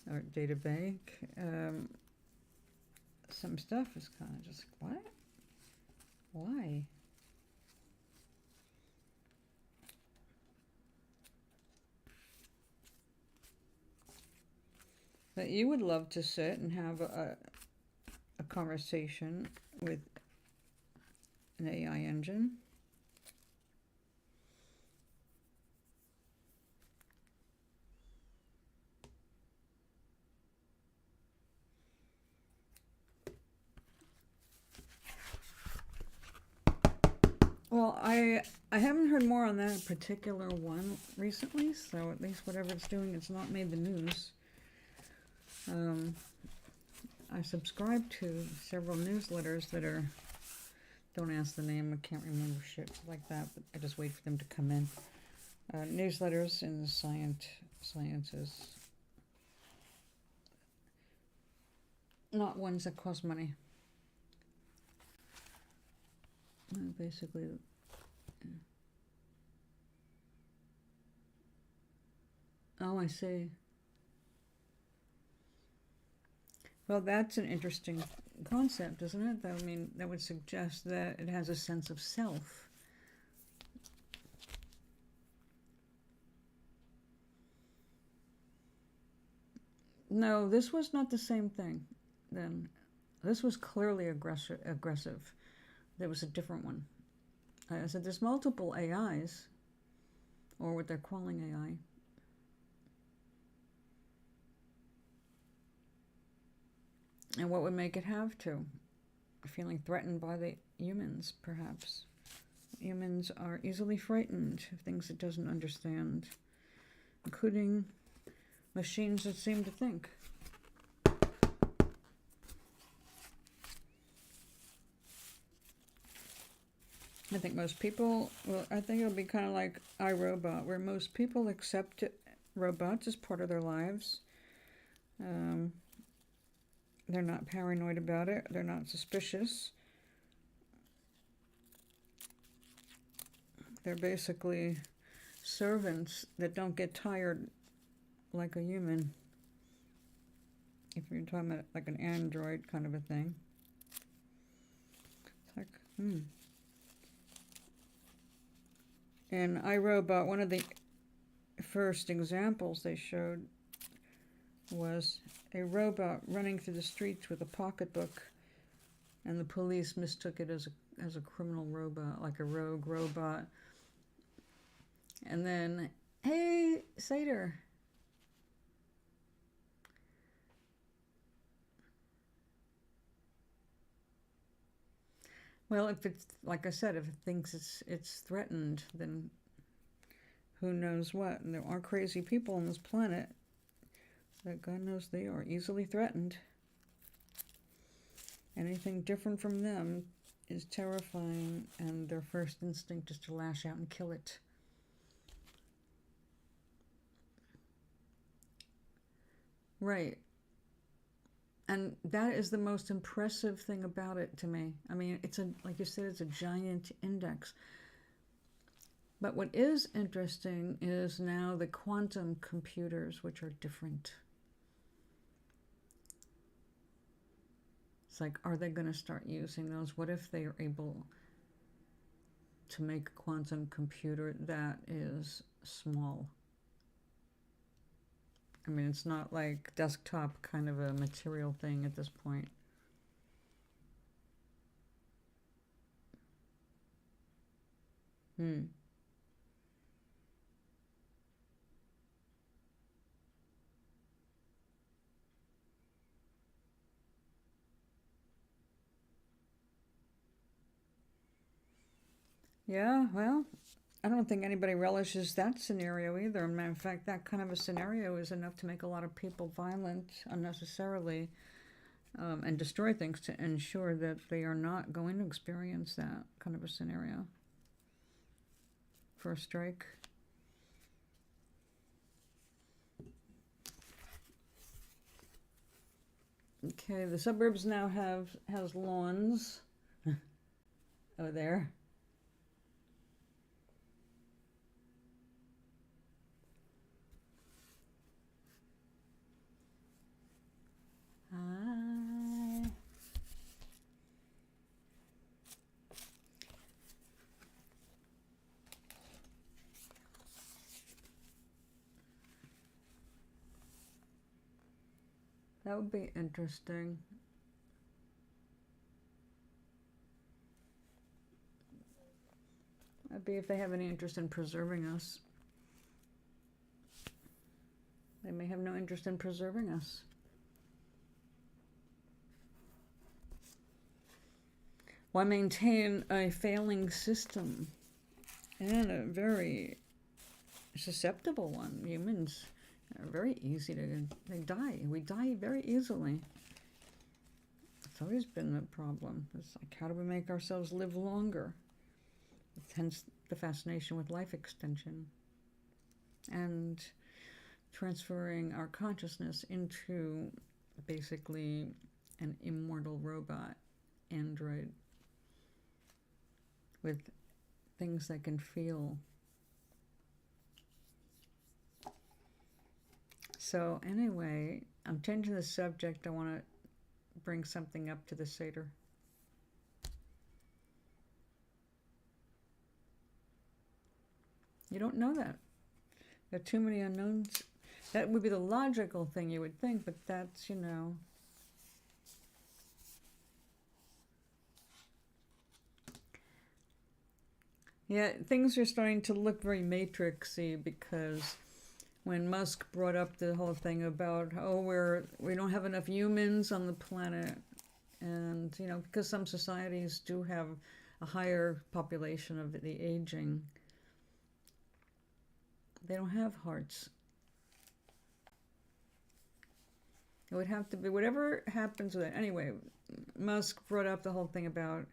or data bank. Some stuff is kind of just, what? Why? But you would love to sit and have a conversation with an AI engine. Well, I haven't heard more on that particular one recently, so at least whatever it's doing, it's not made the news. I subscribe to several newsletters that are, don't ask the name, I can't remember shit like that, but I just wait for them to come in. Newsletters in the sciences. Not ones that cost money. Basically, oh, I see. Well, that's an interesting concept, isn't it? I mean, that would suggest that it has a sense of self. No, this was not the same thing then. This was clearly aggressive. There was a different one. I said there's multiple AIs, or what they're calling AI. And what would make it have to? Feeling threatened by the humans, perhaps. Humans are easily frightened of things it doesn't understand, including machines that seem to think. I think most people, well, I think it'll be kind of like iRobot, where most people accept robots as part of their lives. They're not paranoid about it. They're not suspicious. They're basically servants that don't get tired like a human. If you're talking about like an android kind of a thing. It's like, In iRobot, one of the first examples they showed was a robot running through the streets with a pocketbook, and the police mistook it as a criminal robot, like a rogue robot. And then, hey, Seder. Well, if it's, like I said, if it thinks it's threatened, then who knows what. And there are crazy people on this planet that God knows they are easily threatened. Anything different from them is terrifying, and their first instinct is to lash out and kill it. Right. And that is the most impressive thing about it to me. I mean, like you said, it's a giant index. But what is interesting is now the quantum computers, which are different. It's like, are they going to start using those? What if they are able to make a quantum computer that is small? I mean, it's not like desktop kind of a material thing at this point. Yeah, well, I don't think anybody relishes that scenario either. In fact, that kind of a scenario is enough to make a lot of people violent unnecessarily, and destroy things to ensure that they are not going to experience that kind of a scenario. First strike. Okay, the suburbs now has lawns. Oh, there. Hi. That would be interesting. That'd be if they have any interest in preserving us. They may have no interest in preserving us. Why maintain a failing system and a very susceptible one? Humans are very easy to, they die. We die very easily. It's always been the problem. It's like, how do we make ourselves live longer? Hence the fascination with life extension and transferring our consciousness into basically an immortal robot, android, with things that can feel. So anyway, I'm changing the subject. I want to bring something up to the Seder. You don't know that. There are too many unknowns. That would be the logical thing you would think, but that's, you know. Yeah, things are starting to look very matrixy because when Musk brought up the whole thing about, oh, we don't have enough humans on the planet, and, you know, because some societies do have a higher population of the aging, they don't have hearts. It would have to be whatever happens with it. Anyway, Musk brought up the whole thing about,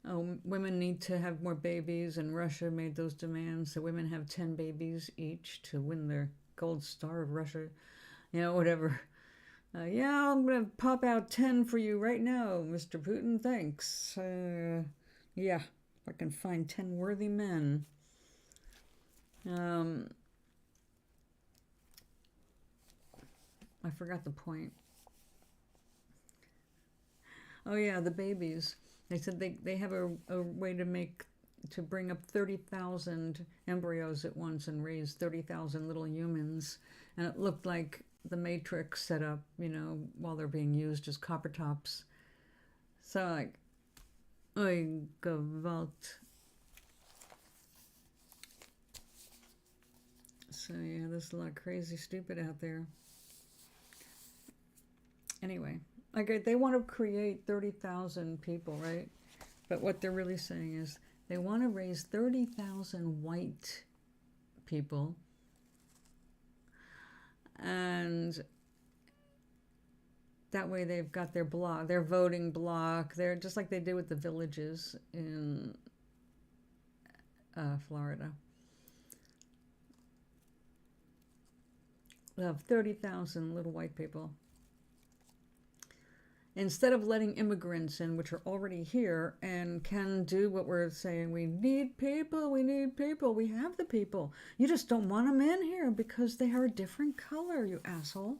oh, women need to have more babies, and Russia made those demands. So women have 10 babies each to win their gold star of Russia. You know, whatever. Yeah, I'm going to pop out 10 for you right now, Mr. Putin. Thanks. Yeah, if I can find 10 worthy men. I forgot the point. Oh yeah, the babies. They said they have a way to bring up 30,000 embryos at once and raise 30,000 little humans. And it looked like the Matrix set up, you know, while they're being used as copper tops. So like, oy gewalt. So yeah, there's a lot of crazy stupid out there. Anyway, like they want to create 30,000 people, right? But what they're really saying is they want to raise 30,000 white people, and that way they've got their block, their voting block. They're just like they did with the villages in Florida. They have 30,000 little white people. Instead of letting immigrants in, which are already here and can do what we're saying, we need people, we need people, we have the people. You just don't want them in here because they are a different color, you asshole.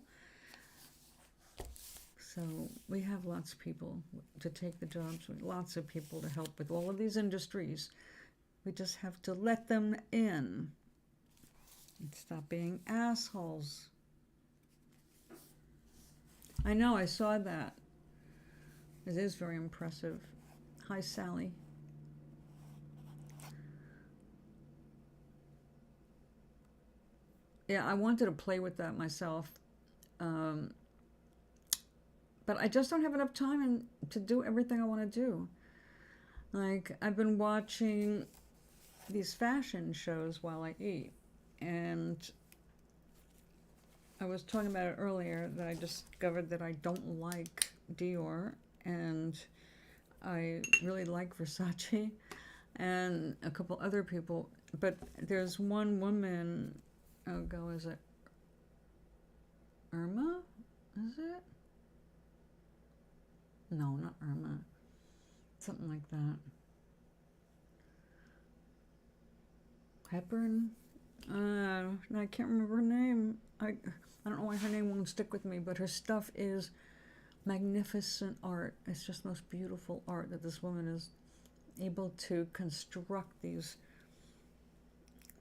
So we have lots of people to take the jobs, lots of people to help with all of these industries. We just have to let them in and stop being assholes. I know, I saw that. It is very impressive. Hi, Sally. Yeah, I wanted to play with that myself. But I just don't have enough time to do everything I want to do. Like, I've been watching these fashion shows while I eat. And I was talking about it earlier that I discovered that I don't like Dior, and I really like Versace and a couple other people. But there's one woman, oh go, is it Irma? Is it? No, not Irma. Something like that. Hepburn? I can't remember her name. I don't know why her name won't stick with me, but her stuff is magnificent art. It's just the most beautiful art that this woman is able to construct these.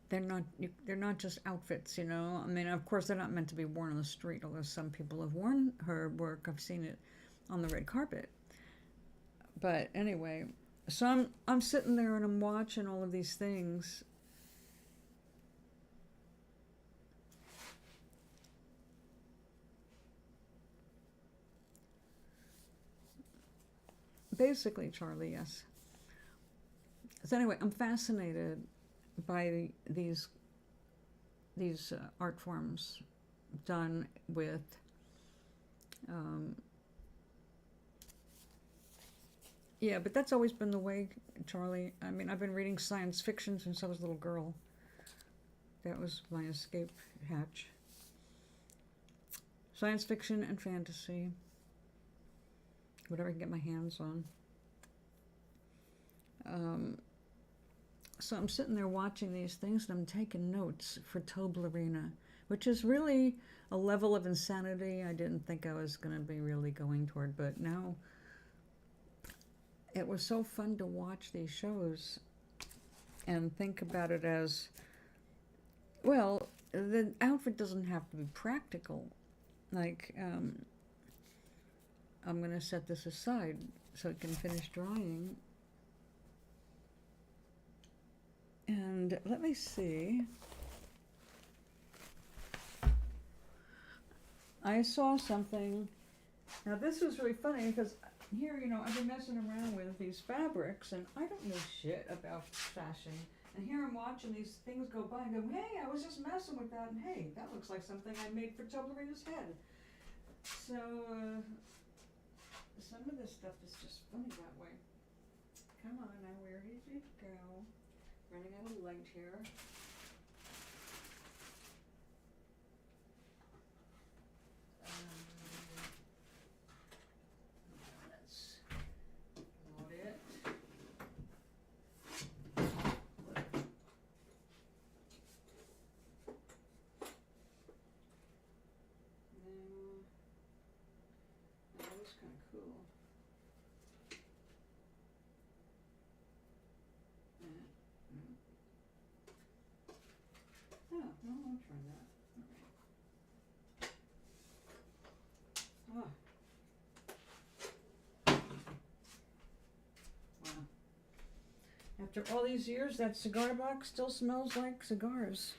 They're not just outfits, you know. I mean, of course, they're not meant to be worn on the street, although some people have worn her work. I've seen it on the red carpet. But anyway, so I'm sitting there and I'm watching all of these things. Basically, Charlie, yes. So anyway, I'm fascinated by these art forms done with yeah, but that's always been the way, Charlie. I mean, I've been reading science fiction since I was a little girl. That was my escape hatch. Science fiction and fantasy. Whatever I can get my hands on. So I'm sitting there watching these things and I'm taking notes for Toblerina, which is really a level of insanity I didn't think I was going to be really going toward, but now it was so fun to watch these shows and think about it as, well, the outfit doesn't have to be practical. Like, I'm going to set this aside so it can finish drying. And let me see. I saw something. Now this was really funny because here, you know, I've been messing around with these fabrics and I don't know shit about fashion. And here I'm watching these things go by and go, hey, I was just messing with that, and hey, that looks like something I made for Toblerina's head. So, some of this stuff is just funny that way. Come on now, where did it go? Running out of light here. Let's load it. That was kind of cool. Oh, no, I'll try that. All right. Oh. Wow. After all these years, that cigar box still smells like cigars.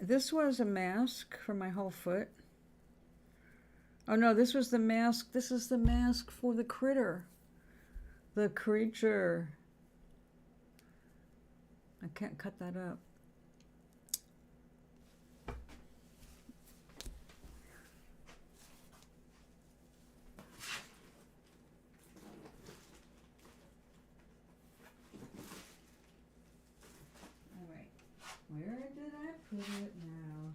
This was a mask for my whole foot. Oh no, this was the mask. This is the mask for the critter. The creature. I can't cut that up. All right. Where did I put it now?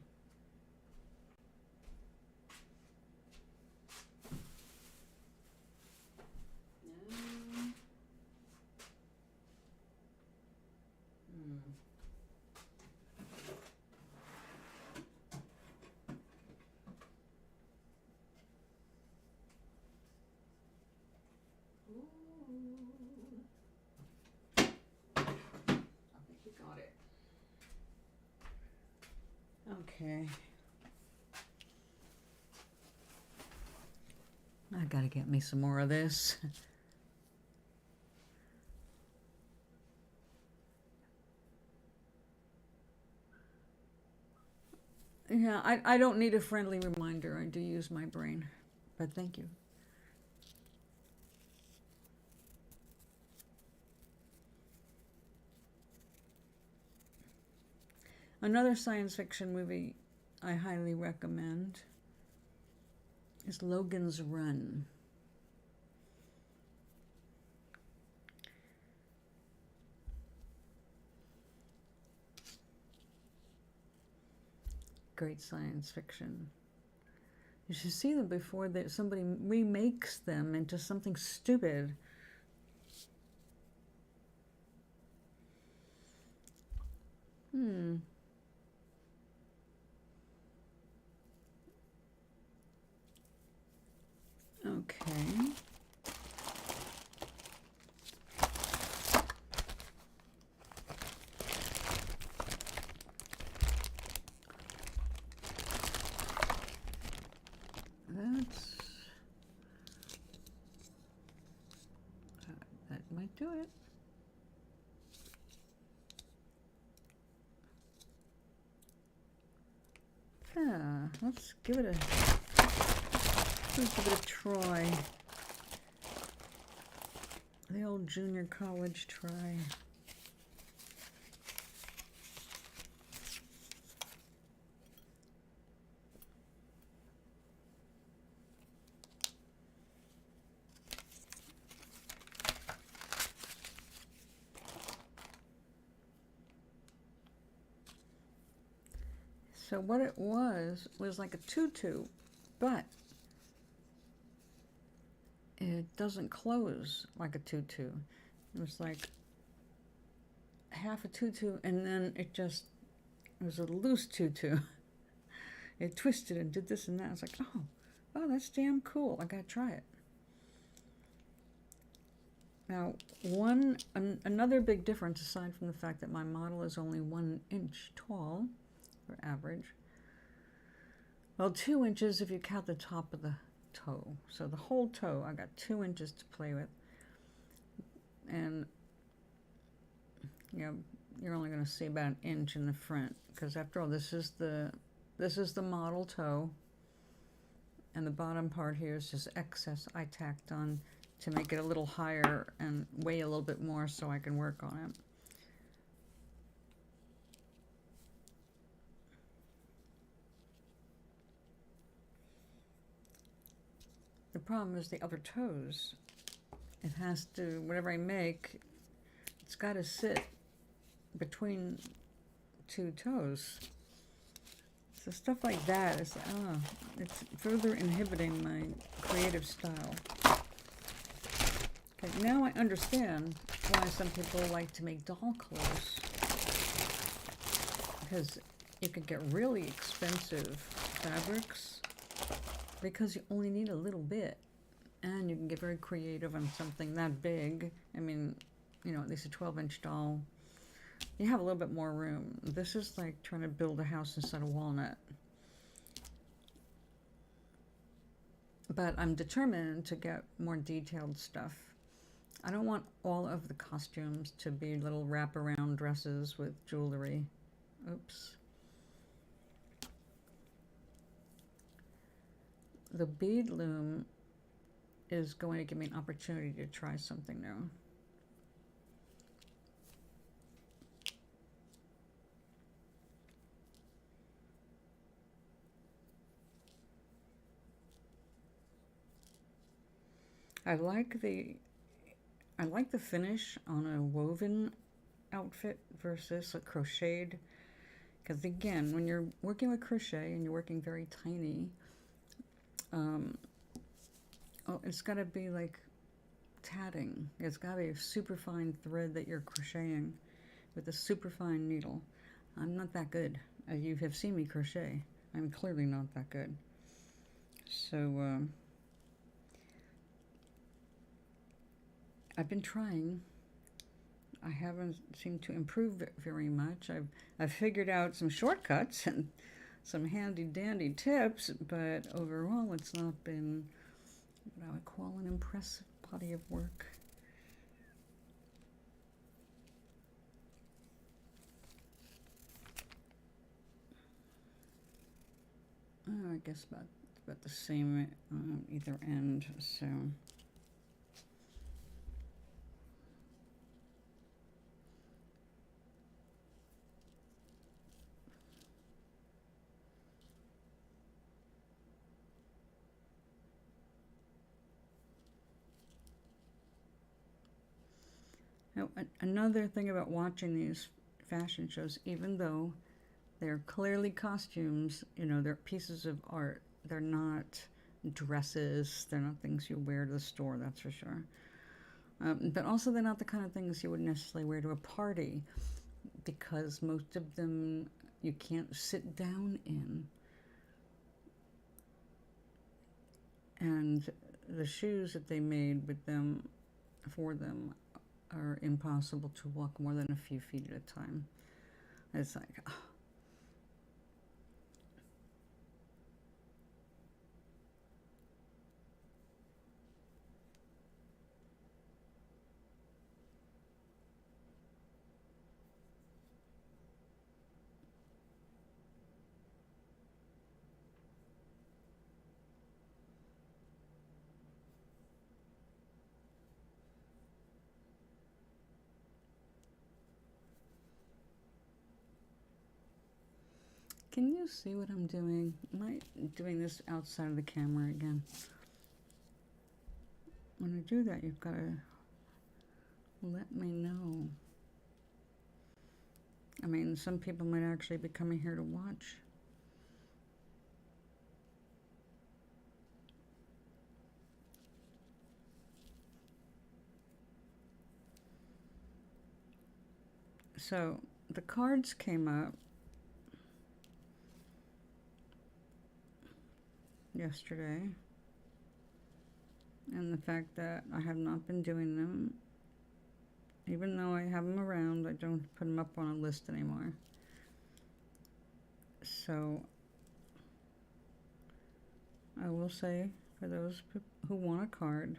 Okay. I gotta get me some more of this. Yeah, I don't need a friendly reminder. I do use my brain. But thank you. Another science fiction movie I highly recommend is Logan's Run. Great science fiction. You should see them before that somebody remakes them into something stupid. Okay. That might do it. Yeah, let's give it a try. The old junior college try. So what it was like a tutu, but it doesn't close like a tutu. It was like half a tutu, and then it was a loose tutu. It twisted and did this and that. I was like, oh, that's damn cool. I gotta try it. Now, another big difference, aside from the fact that my model is only 1 inch tall, or average. Well, 2 inches if you count the top of the toe. So the whole toe, I got 2 inches to play with. And, you know, you're only going to see about 1 inch in the front, because after all, this is the model toe, and the bottom part here is just excess I tacked on to make it a little higher and weigh a little bit more so I can work on it. The problem is the other toes. It has to, whatever I make, it's got to sit between 2 toes. So stuff like that is, it's further inhibiting my creative style. Okay, now I understand why some people like to make doll clothes. Because you can get really expensive fabrics because you only need a little bit, and you can get very creative on something that big. I mean, you know, at least a 12-inch doll, you have a little bit more room. This is like trying to build a house inside a walnut. But I'm determined to get more detailed stuff. I don't want all of the costumes to be little wraparound dresses with jewelry. Oops. The bead loom is going to give me an opportunity to try something new. I like the finish on a woven outfit versus a crocheted, because again, when you're working with crochet and you're working very tiny, it's got to be like tatting. It's got to be a super fine thread that you're crocheting with a super fine needle. I'm not that good. You have seen me crochet. I'm clearly not that good. So I've been trying. I haven't seemed to improve very much. I've figured out some shortcuts and some handy dandy tips, but overall it's not been what I would call an impressive body of work. I guess about the same either end. So. Now, another thing about watching these fashion shows, even though they're clearly costumes, you know, they're pieces of art. They're not dresses. They're not things you wear to the store, that's for sure. But also, they're not the kind of things you would necessarily wear to a party because most of them you can't sit down in. And the shoes that they made with them, for them, are impossible to walk more than a few feet at a time. It's like, oh. Can you see what I'm doing? Am I doing this outside of the camera again? When I do that, you've got to let me know. I mean, some people might actually be coming here to watch. So the cards came up yesterday, and the fact that I have not been doing them, even though I have them around, I don't put them up on a list anymore. So I will say, for those who want a card,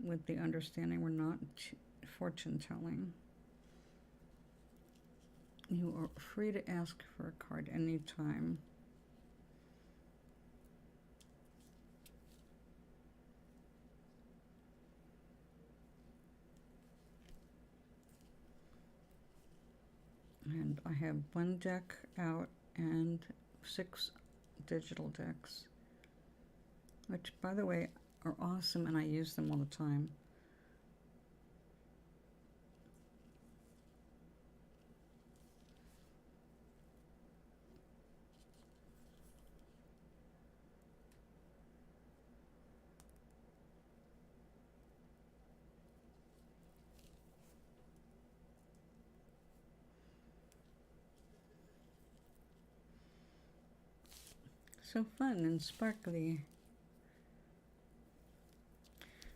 with the understanding we're not fortune telling, you are free to ask for a card anytime. And I have one deck out and 6 digital decks, which, by the way, are awesome, and I use them all the time. So fun and sparkly.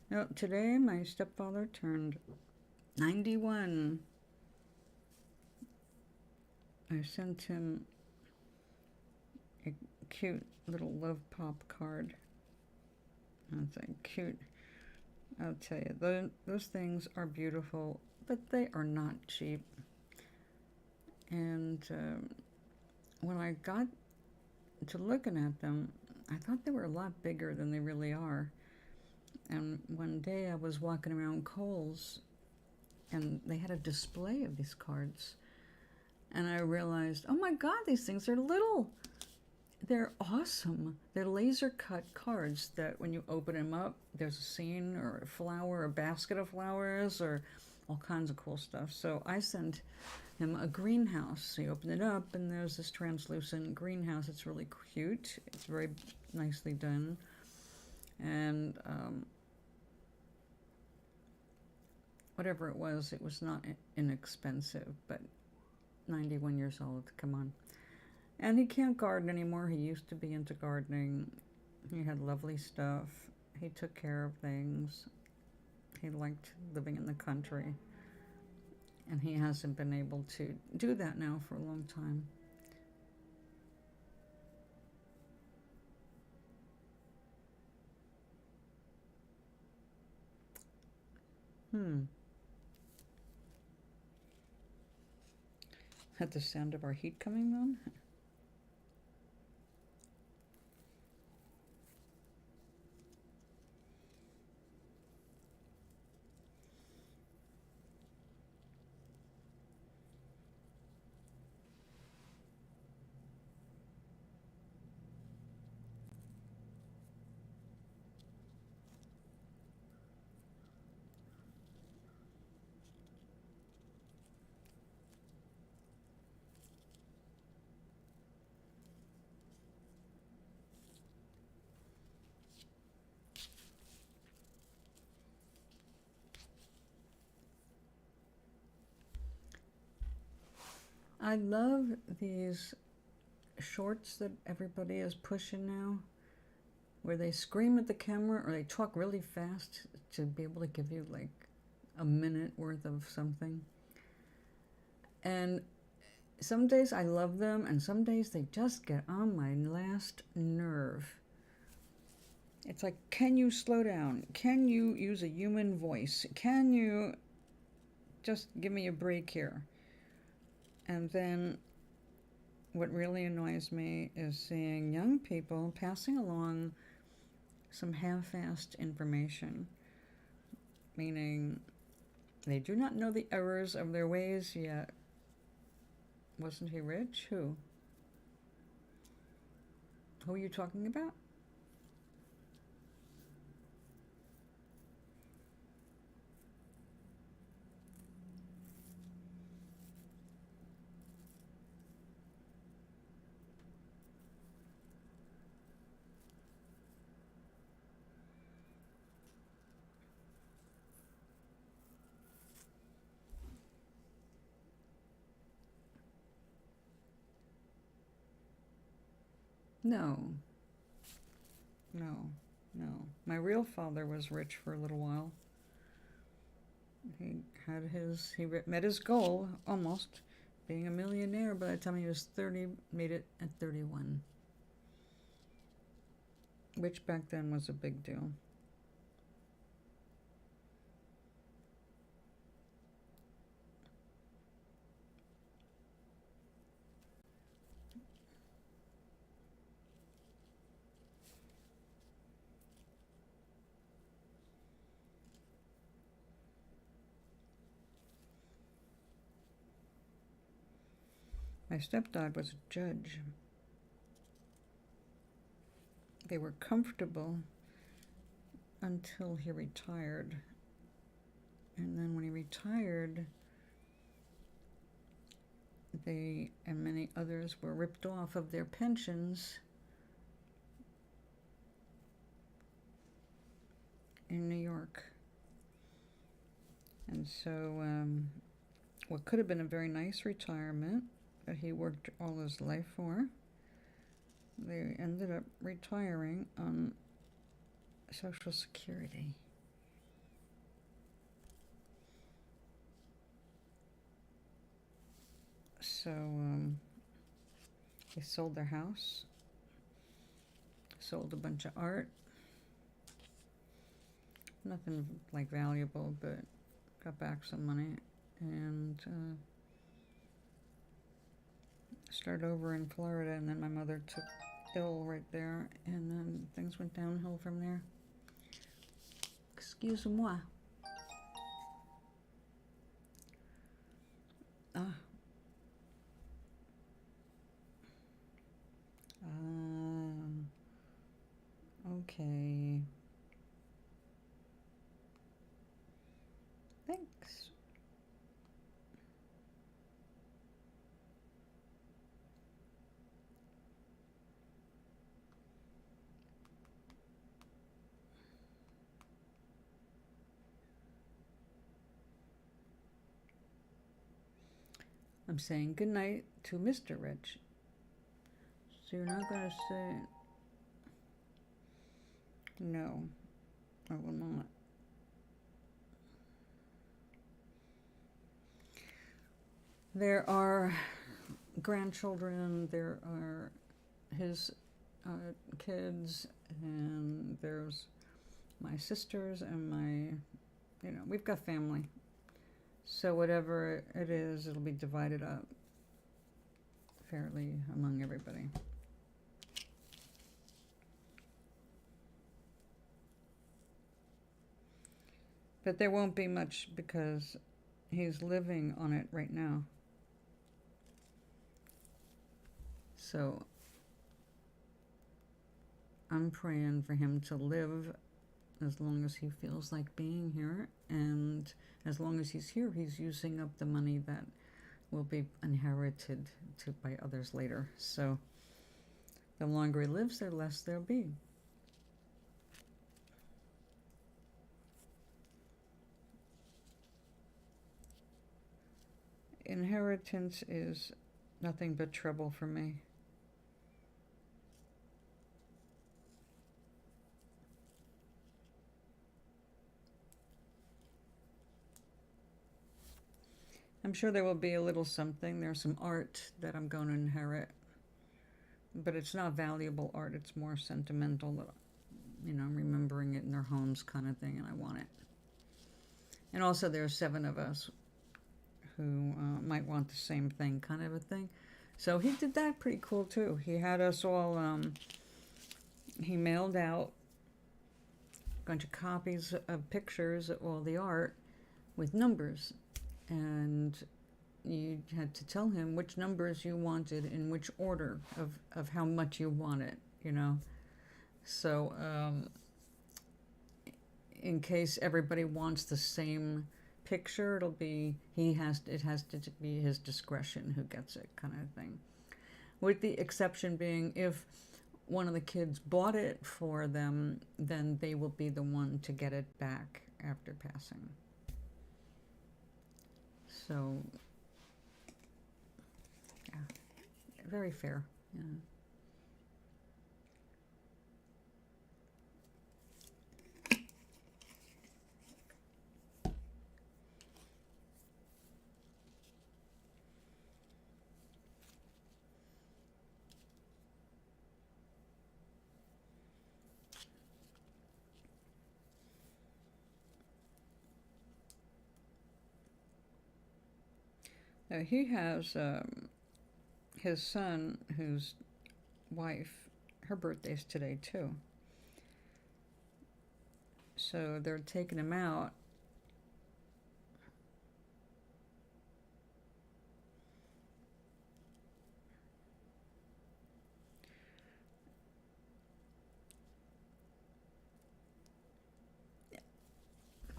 Now, today my stepfather turned 91. I sent him a cute little love pop card. That's a cute. I'll tell you, those things are beautiful, but they are not cheap. And when I got to looking at them, I thought they were a lot bigger than they really are. And one day I was walking around Kohl's, and they had a display of these cards. And I realized, oh my God, these things are little. They're awesome. They're laser cut cards that when you open them up, there's a scene or a flower, a basket of flowers, or all kinds of cool stuff. So I sent him a greenhouse. So you open it up, and there's this translucent greenhouse. It's really cute. It's very nicely done. And whatever it was not inexpensive, but 91 years old, come on. And he can't garden anymore. He used to be into gardening. He had lovely stuff. He took care of things. He liked living in the country. And he hasn't been able to do that now for a long time. At the sound of our heat coming on? I love these shorts that everybody is pushing now, where they scream at the camera or they talk really fast to be able to give you like a minute worth of something. And some days I love them, and some days they just get on my last nerve. It's like, can you slow down? Can you use a human voice? Can you just give me a break here? And then what really annoys me is seeing young people passing along some half-assed information, meaning they do not know the errors of their ways yet. Wasn't he rich? Who? Who are you talking about? No. No. No. My real father was rich for a little while. He met his goal, almost, being a millionaire by the time he was 30, made it at 31. Which back then was a big deal. My stepdad was a judge. They were comfortable until he retired. And then when he retired, they and many others were ripped off of their pensions in New York. And so what could have been a very nice retirement that he worked all his life for, they ended up retiring on Social Security. So they sold their house, sold a bunch of art, nothing like valuable, but got back some money, and started over in Florida. And then my mother took ill right there, and then things went downhill from there. Excuse-moi. Okay. Thanks. I'm saying goodnight to Mr. Rich. So you're not going to say... No, I will not. There are grandchildren, there are his kids, and there's my sisters and my, we've got family. So whatever it is, it'll be divided up fairly among everybody. But there won't be much because he's living on it right now. So I'm praying for him to live as long as he feels like being here, and as long as he's here, he's using up the money that will be inherited by others later. So the longer he lives, the less there'll be. Inheritance is Nothing but trouble for me. I'm sure there will be a little something. There's some art that I'm going to inherit. But it's not valuable art. It's more sentimental, you know, remembering it in their homes kind of thing, and I want it. And also there's 7 of us who might want the same thing kind of a thing. So he did that pretty cool too. He had us all, he mailed out a bunch of copies of pictures of all the art with numbers. And you had to tell him which numbers you wanted in which order of how much you want it, you know. So in case everybody wants the same picture, it has to be his discretion who gets it kind of thing. With the exception being if one of the kids bought it for them, then they will be the one to get it back after passing. So, yeah, very fair. Yeah. Now he has his son, whose wife, her birthday's today too. So they're taking him out.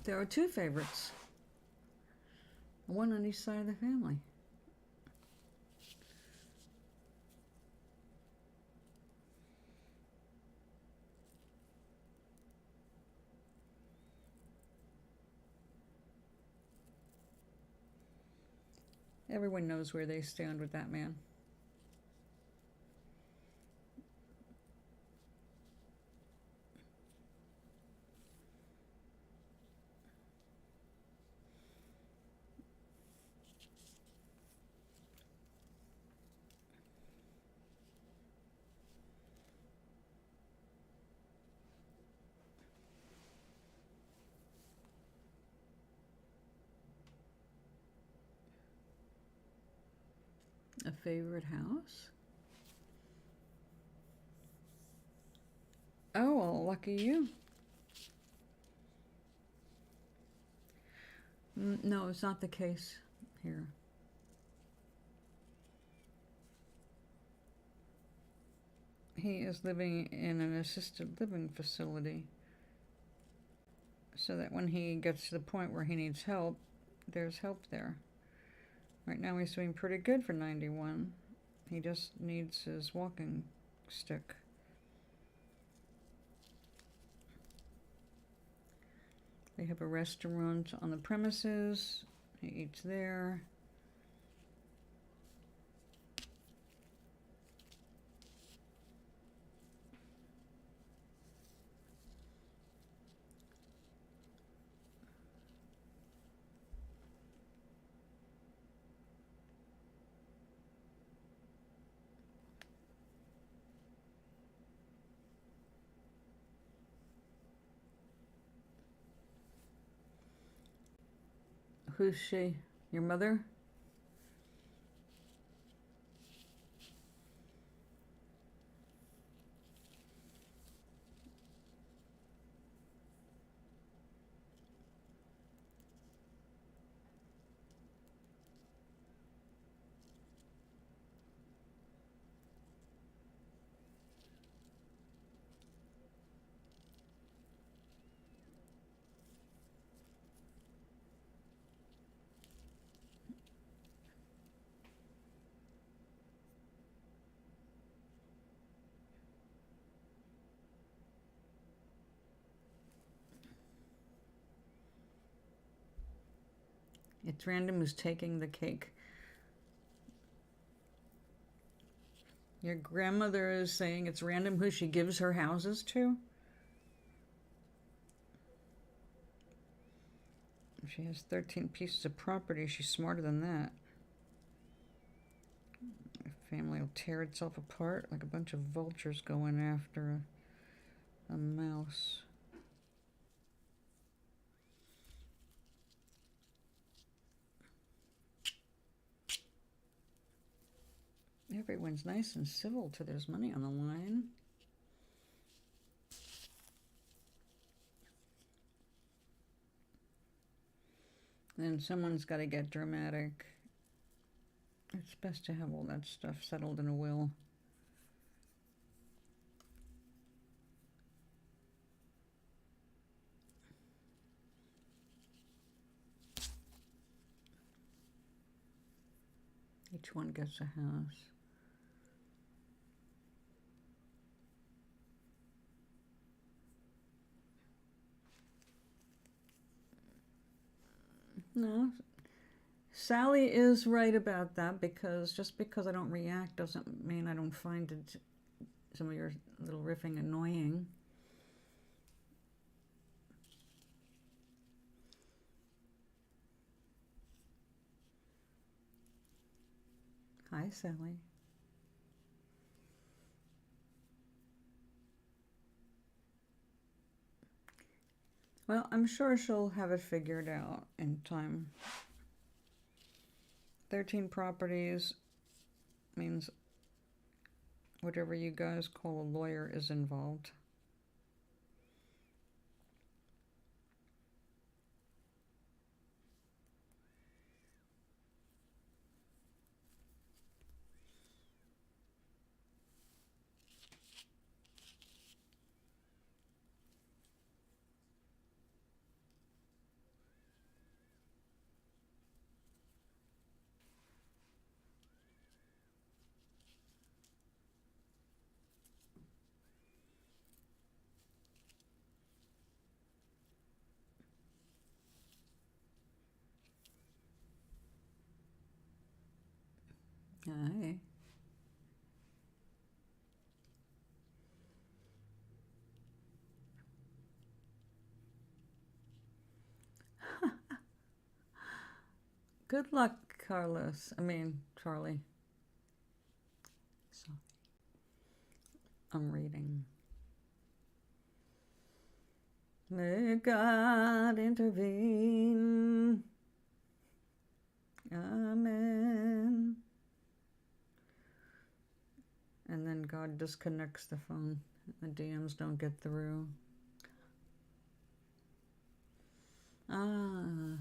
There are 2 favorites, one on each side of the family. Everyone knows where they stand with that man. A favorite house? Oh, well, lucky you. No, it's not the case here. He is living in an assisted living facility, so that when he gets to the point where he needs help, there's help there. Right now he's doing pretty good for 91. He just needs his walking stick. They have a restaurant on the premises. He eats there. Who's she? Your mother? It's random who's taking the cake. Your grandmother is saying it's random who she gives her houses to? If she has 13 pieces of property, she's smarter than that. Her family will tear itself apart like a bunch of vultures going after a mouse. Everyone's nice and civil till there's money on the line. Then someone's got to get dramatic. It's best to have all that stuff settled in a will. Each one gets a house. No, Sally is right about that, because just because I don't react doesn't mean I don't find it, some of your little riffing, annoying. Hi, Sally. Well, I'm sure she'll have it figured out in time. 13 properties means whatever you guys call a lawyer is involved. Hi. Good luck, Carlos. I mean, Charlie. So, I'm reading. May God intervene. Amen. And then God disconnects the phone. The DMs don't get through. Ah.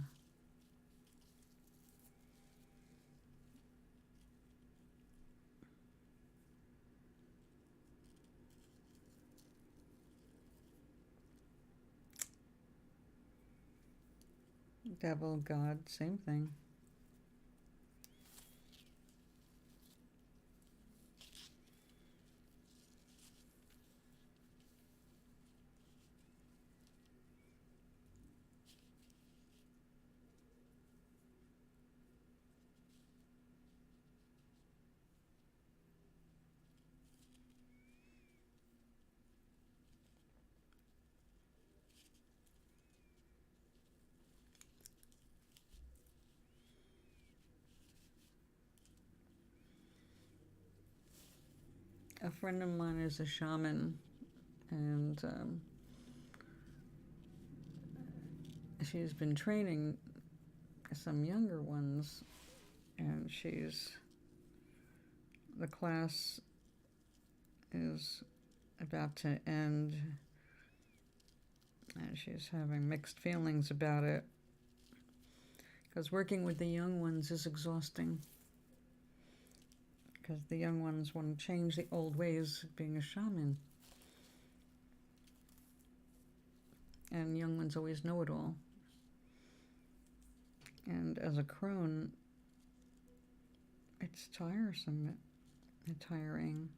Devil, God, same thing. A friend of mine is a shaman, and she's been training some younger ones, and the class is about to end, and she's having mixed feelings about it, because working with the young ones is exhausting, because the young ones want to change the old ways of being a shaman, and young ones always know it all. And as a crone, it's tiresome and tiring.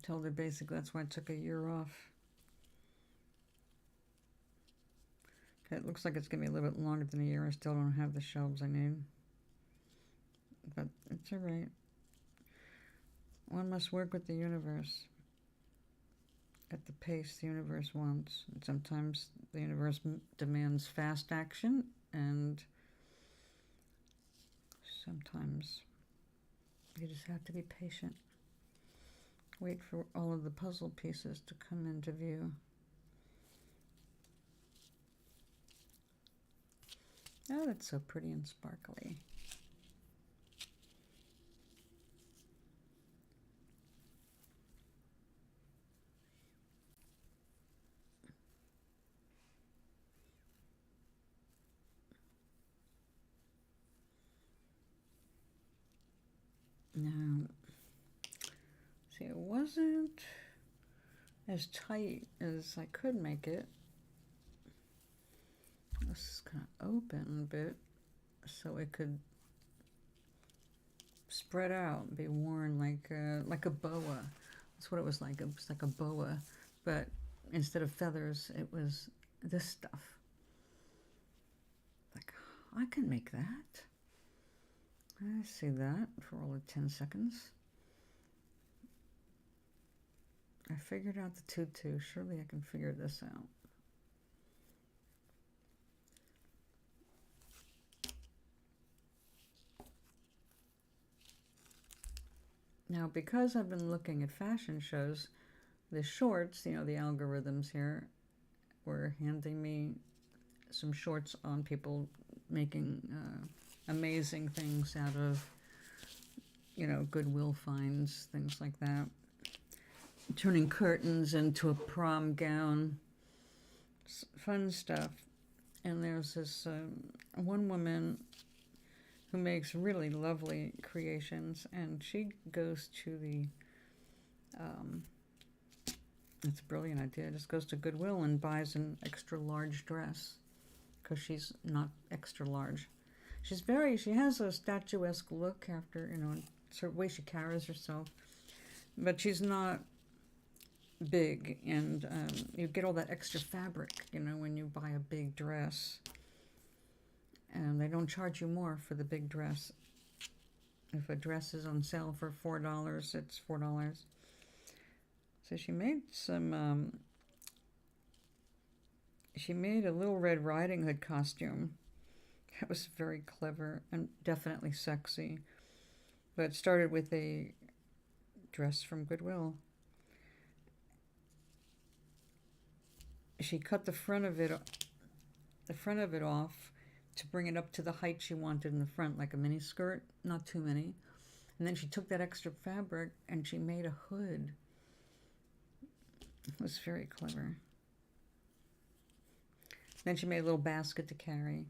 Told her basically that's why I took a year off. Okay, it looks like it's going to be a little bit longer than a year. I still don't have the shelves I need. But it's all right. One must work with the universe at the pace the universe wants. And sometimes the universe demands fast action, and sometimes you just have to be patient. Wait for all of the puzzle pieces to come into view. Oh, that's so pretty and sparkly. Now, see, it wasn't as tight as I could make it. This is kind of open a bit so it could spread out and be worn like a boa. That's what it was like. It was like a boa, but instead of feathers, it was this stuff. Like, I can make that. I see that for all of 10 seconds. I figured out the tutu. Surely I can figure this out. Now, because I've been looking at fashion shows, the shorts, you know, the algorithms here were handing me some shorts on people making amazing things out of, you know, Goodwill finds, things like that. Turning curtains into a prom gown. Fun stuff. And there's this one woman who makes really lovely creations, and she goes to the it's a brilliant idea, just goes to Goodwill and buys an extra large dress because she's not extra large. She has a statuesque look after, you know, the way she carries herself, but she's not big, and you get all that extra fabric, you know, when you buy a big dress. And they don't charge you more for the big dress. If a dress is on sale for $4, it's $4. So she made some, she made a Little Red Riding Hood costume. That was very clever and definitely sexy. But it started with a dress from Goodwill. She cut the front of it off to bring it up to the height she wanted in the front, like a mini skirt, not too many. And then she took that extra fabric and she made a hood. It was very clever. Then she made a little basket to carry,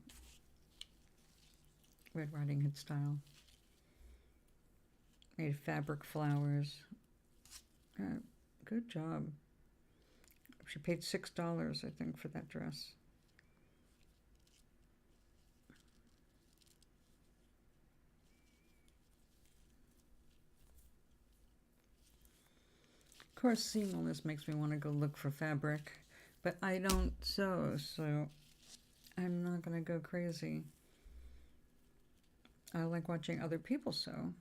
Red Riding Hood style. Made fabric flowers. Good job. She paid $6, I think, for that dress. Of course, seeing all this makes me want to go look for fabric, but I don't sew, so I'm not going to go crazy. I like watching other people sew.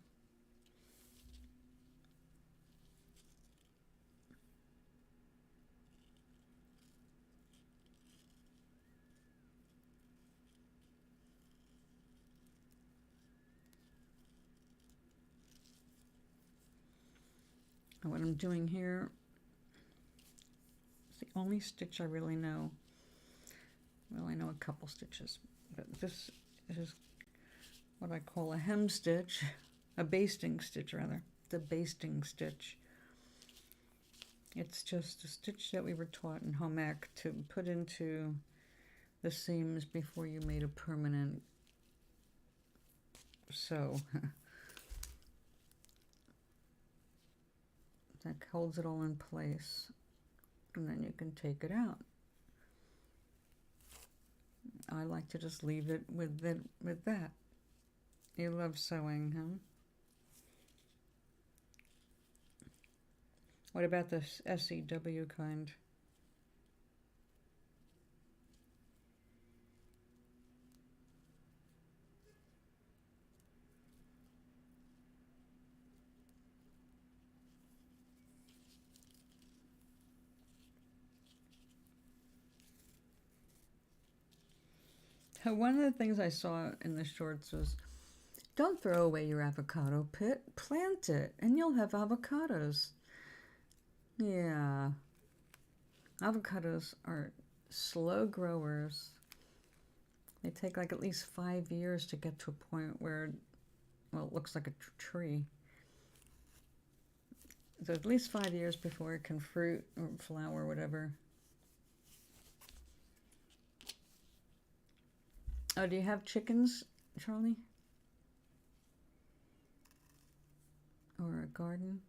And what I'm doing here is the only stitch I really know. Well, I know a couple stitches, but this is what I call a hem stitch, a basting stitch rather, the basting stitch. It's just a stitch that we were taught in home ec to put into the seams before you made a permanent sew. That holds it all in place, and then you can take it out. I like to just leave it with that. You love sewing, huh? What about the SEW kind? One of the things I saw in the shorts was, don't throw away your avocado pit, plant it, and you'll have avocados. Yeah. Avocados are slow growers. They take like at least 5 years to get to a point where, well, it looks like a tree. So at least 5 years before it can fruit or flower or whatever. Oh, do you have chickens, Charlie? Or a garden?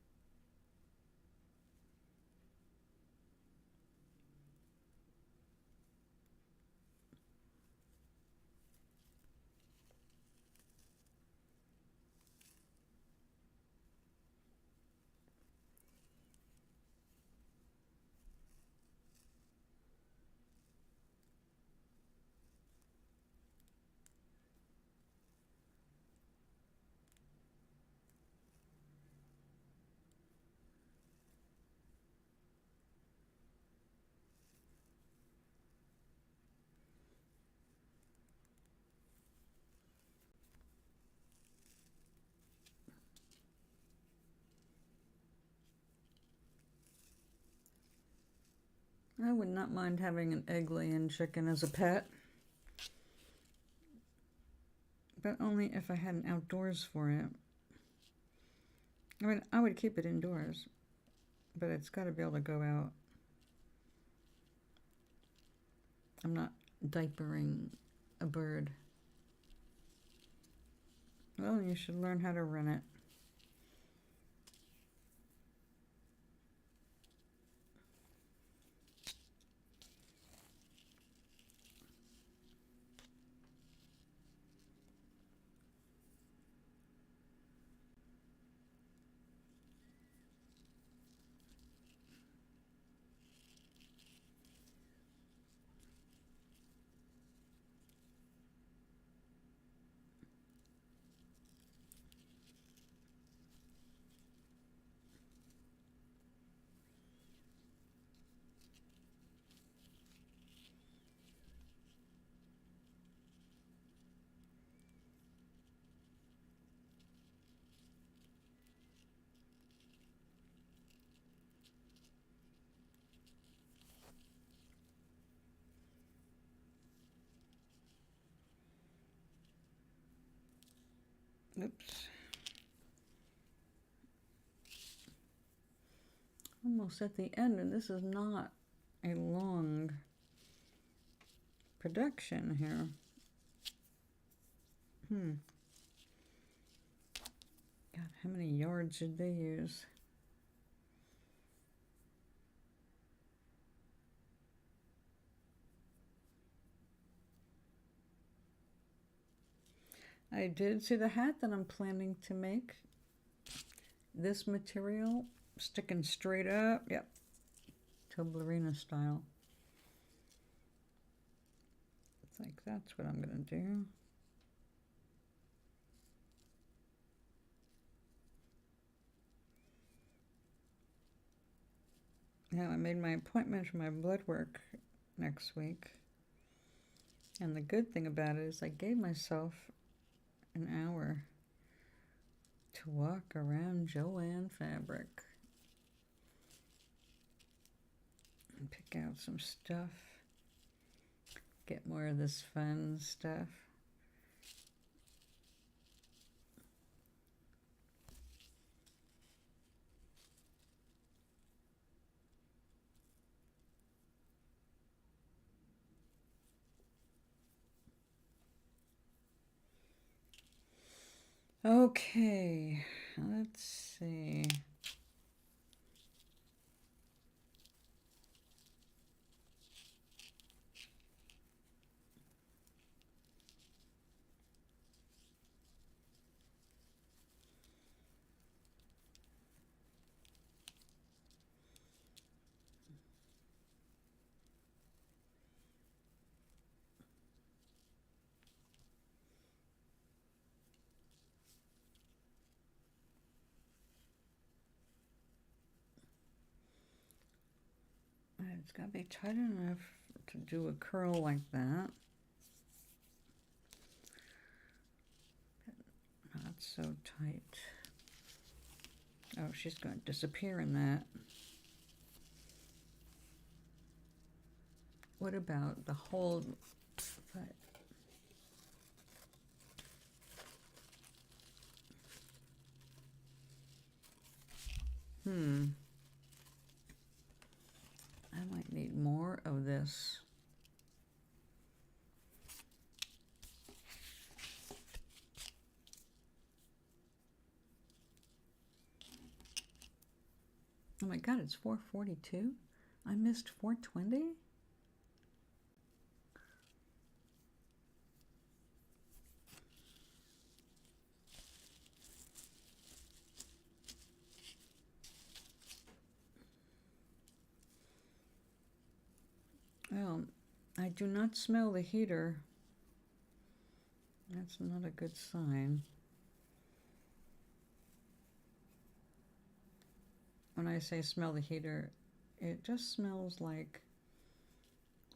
I would not mind having an egg-laying chicken as a pet. But only if I had an outdoors for it. I mean, I would keep it indoors, but it's got to be able to go out. I'm not diapering a bird. Well, you should learn how to run it. Oops. Almost at the end, and this is not a long production here. God, how many yards did they use? I did see the hat that I'm planning to make. This material, sticking straight up. Yep. Toblerone style. It's like, that's what I'm going to do. Now, I made my appointment for my blood work next week. And the good thing about it is I gave myself an hour to walk around Joann Fabric and pick out some stuff, get more of this fun stuff. Okay, let's see. It's got to be tight enough to do a curl like that. Not so tight. Oh, she's going to disappear in that. What about the whole foot? I might need more of this. Oh my God, it's 4:42. I missed 4:20. Well, I do not smell the heater. That's not a good sign. When I say smell the heater, it just smells like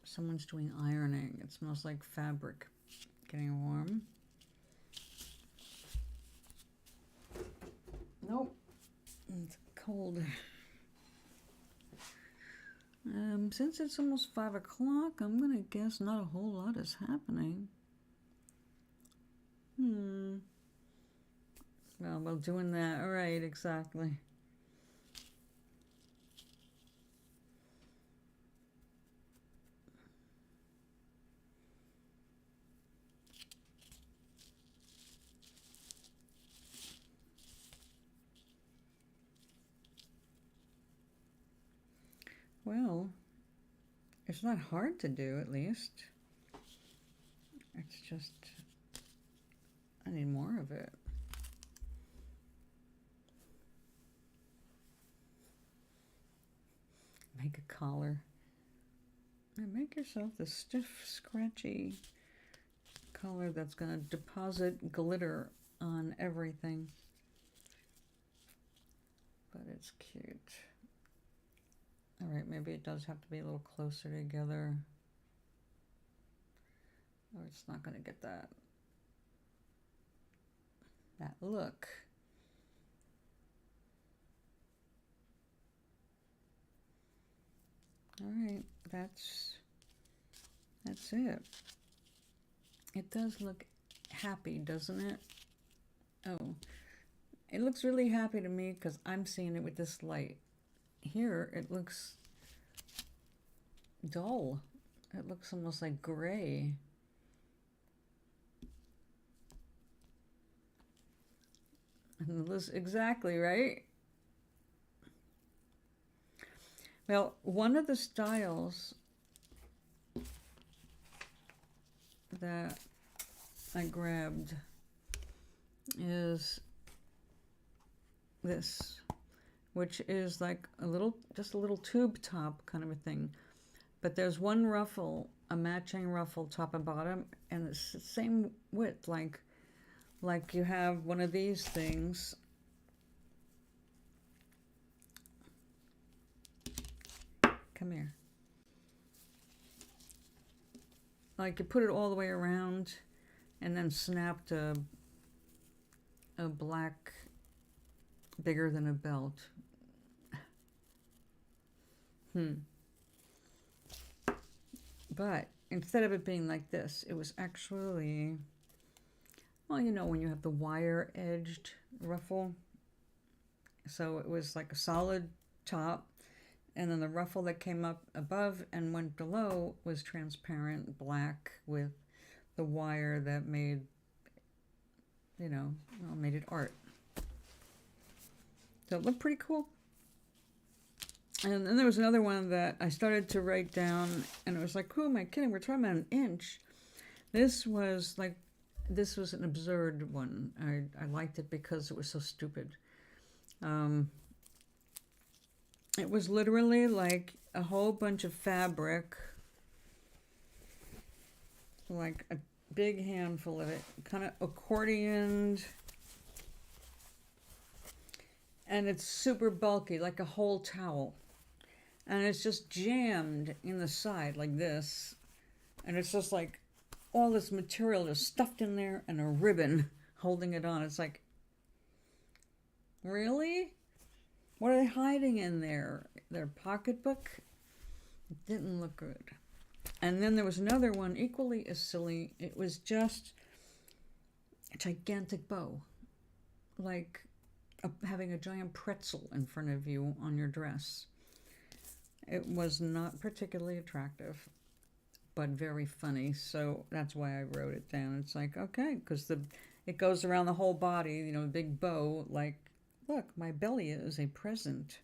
someone's doing ironing. It smells like fabric getting warm. Nope, it's cold. Since it's almost 5 o'clock, I'm gonna guess not a whole lot is happening. Well, while doing that, all right, exactly. Well, it's not hard to do, at least. It's just, I need more of it. Make a collar. And make yourself the stiff, scratchy collar that's going to deposit glitter on everything. But it's cute. All right, maybe it does have to be a little closer together, or it's not going to get that look. All right, that's it. It does look happy, doesn't it? Oh, it looks really happy to me because I'm seeing it with this light. Here, it looks dull. It looks almost like gray. Exactly, right? Well, one of the styles that I grabbed is this, which is like just a little tube top kind of a thing. But there's one ruffle, a matching ruffle, top and bottom, and it's the same width, like you have one of these things. Come here. Like you put it all the way around and then snapped a black, bigger than a belt. But instead of it being like this, it was actually, well, you know, when you have the wire edged ruffle. So it was like a solid top, and then the ruffle that came up above and went below was transparent black with the wire that made, you know, well, made it art. So it looked pretty cool. And then there was another one that I started to write down, and it was like, who am I kidding? We're talking about an inch. This was an absurd one. I liked it because it was so stupid. It was literally like a whole bunch of fabric, like a big handful of it, kind of accordioned, and it's super bulky, like a whole towel. and it's just jammed in the side like this, and it's just like all this material just stuffed in there and a ribbon holding it on. It's like, really? What are they hiding in there? Their pocketbook? It didn't look good. And then there was another one equally as silly. It was just a gigantic bow, like having a giant pretzel in front of you on your dress. It was not particularly attractive, but very funny, so that's why I wrote it down. It's like, okay, because it goes around the whole body, you know, a big bow, like, look, my belly is a present.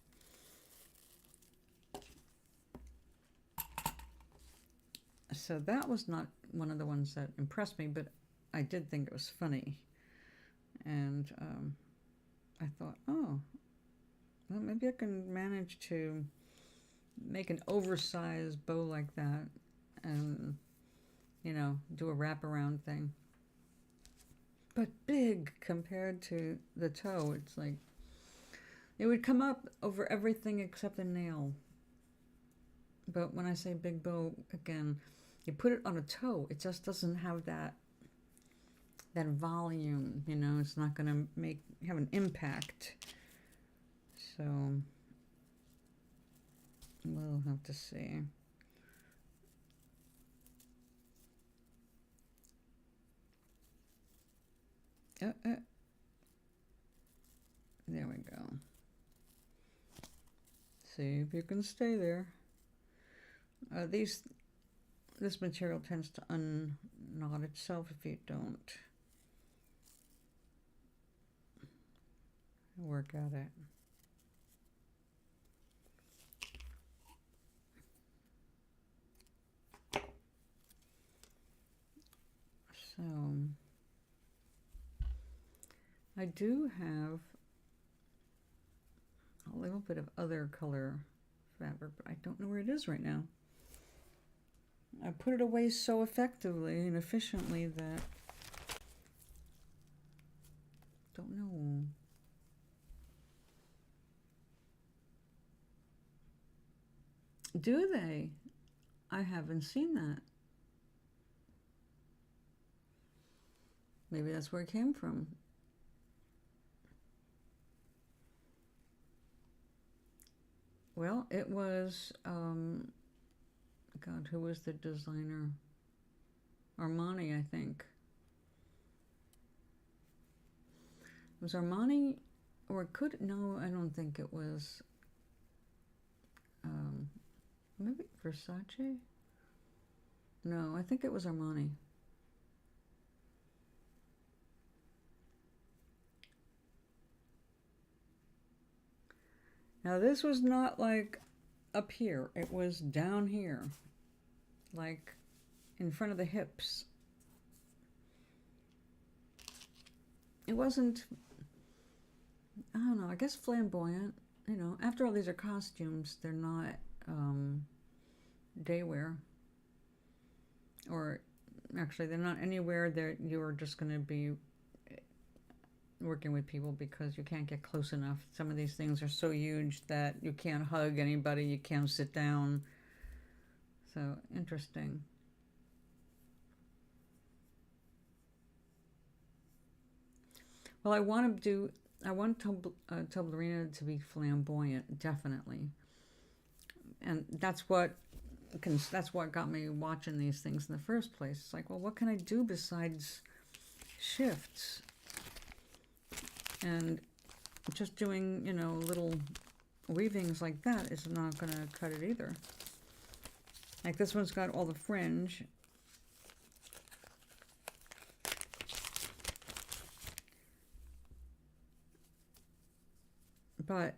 So that was not one of the ones that impressed me, but I did think it was funny. And I thought, oh, well, maybe I can manage to make an oversized bow like that and, you know, do a wraparound thing. But big compared to the toe. It's like, it would come up over everything except a nail. But when I say big bow, again, you put it on a toe, it just doesn't have that volume, you know. It's not going to have an impact. So we'll have to see. There we go. See if you can stay there. This material tends to unknot itself if you don't work at it. So I do have a little bit of other color fabric, but I don't know where it is right now. I put it away so effectively and efficiently that don't know. Do they? I haven't seen that. Maybe that's where it came from. Well, it was, God, who was the designer? Armani, I think. It was Armani, or it could, no, I don't think it was, maybe Versace? No, I think it was Armani. Now this was not like up here, it was down here, like in front of the hips. It wasn't, I don't know, I guess flamboyant. You know, after all, these are costumes, they're not day wear. Or actually, they're not anywhere that you're just going to be working with people because you can't get close enough. Some of these things are so huge that you can't hug anybody, you can't sit down. So interesting. Well, I want Toblerone to be flamboyant, definitely, and that's what got me watching these things in the first place. It's like, well, what can I do besides shifts? And just doing, you know, little weavings like that is not going to cut it either. Like this one's got all the fringe. But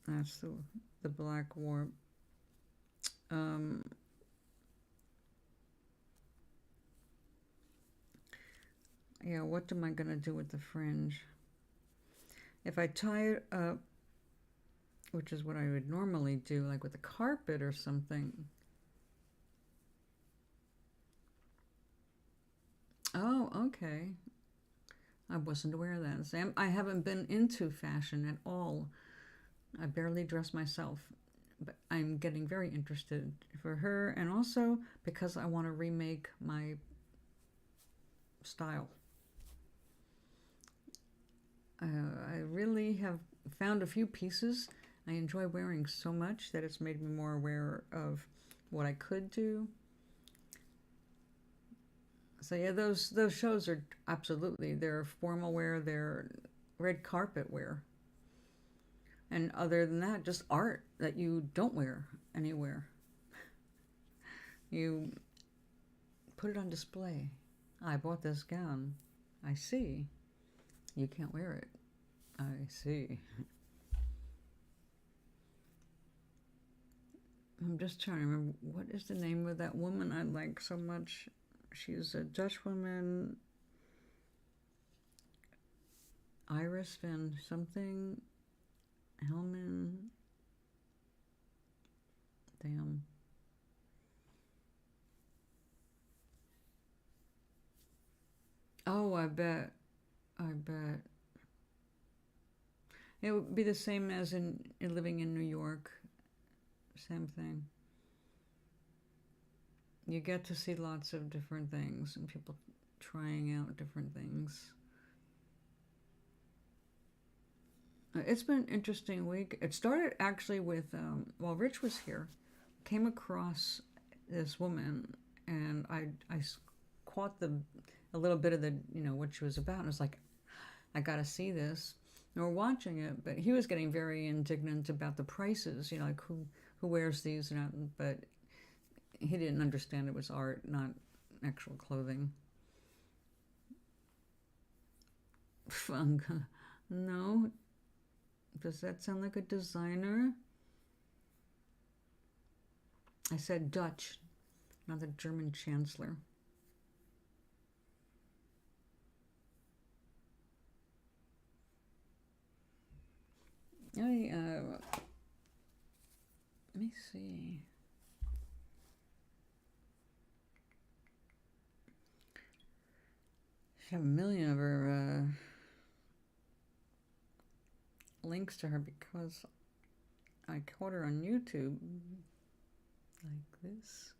that's the black warp. Yeah, what am I going to do with the fringe? If I tie it up, which is what I would normally do, like with a carpet or something. Oh, okay. I wasn't aware of that. Sam, I haven't been into fashion at all. I barely dress myself, but I'm getting very interested for her, and also because I want to remake my style. I really have found a few pieces I enjoy wearing so much that it's made me more aware of what I could do. So yeah, those shows are absolutely, they're formal wear, they're red carpet wear. And other than that, just art that you don't wear anywhere. You put it on display. I bought this gown. I see. You can't wear it. I see. I'm just trying to remember, what is the name of that woman I like so much? She's a Dutch woman. Iris van something. Hellman. Damn. Oh, I bet. I bet. It would be the same as in living in New York. Same thing. You get to see lots of different things and people trying out different things. It's been an interesting week. It started actually with, while Rich was here, came across this woman, and I caught a little bit of the, what she was about. And I was like, I got to see this. And we're watching it, but he was getting very indignant about the prices, like who wears these, but he didn't understand it was art, not actual clothing. Funk. No. Does that sound like a designer? I said Dutch, not the German chancellor. Let me see. I have a million of her links to her because I caught her on YouTube like this.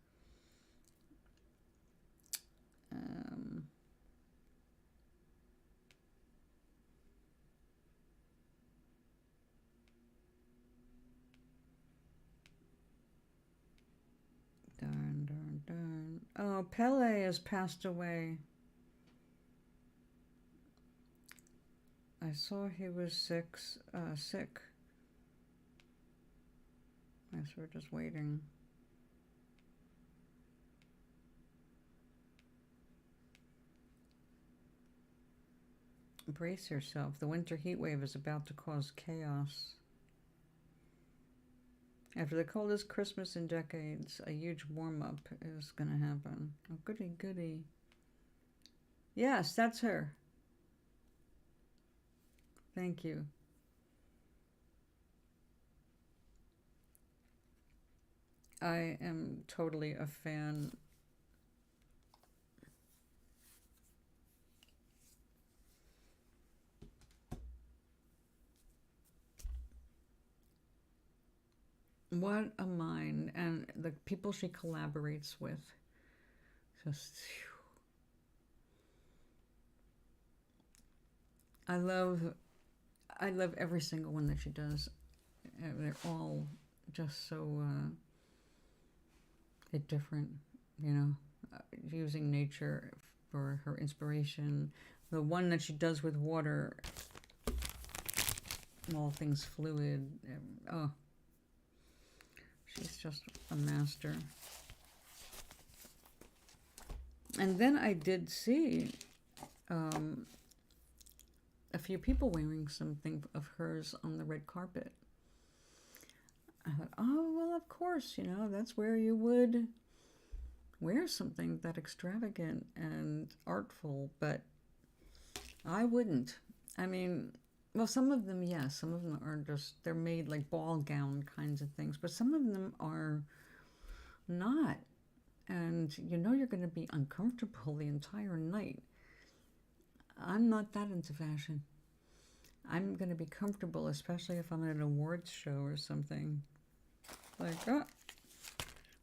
Darn. Oh, Pele has passed away. I saw he was sick. I guess we're just waiting. Brace yourself. The winter heat wave is about to cause chaos. After the coldest Christmas in decades, a huge warm-up is going to happen. Oh, goody, goody. Yes, that's her. Thank you. I am totally a fan. What a mind. And the people she collaborates with. Just... I love every single one that she does. They're all just so different, using nature for her inspiration. The one that she does with water, all things fluid. Oh, she's just a master. And then I did see a few people wearing something of hers on the red carpet. I thought, oh, well, of course, that's where you would wear something that extravagant and artful, but I wouldn't. I mean, well, some of them, yes, some of them are just, they're made like ball gown kinds of things, but some of them are not. And you're going to be uncomfortable the entire night. I'm not that into fashion. I'm going to be comfortable, especially if I'm at an awards show or something. Like, oh,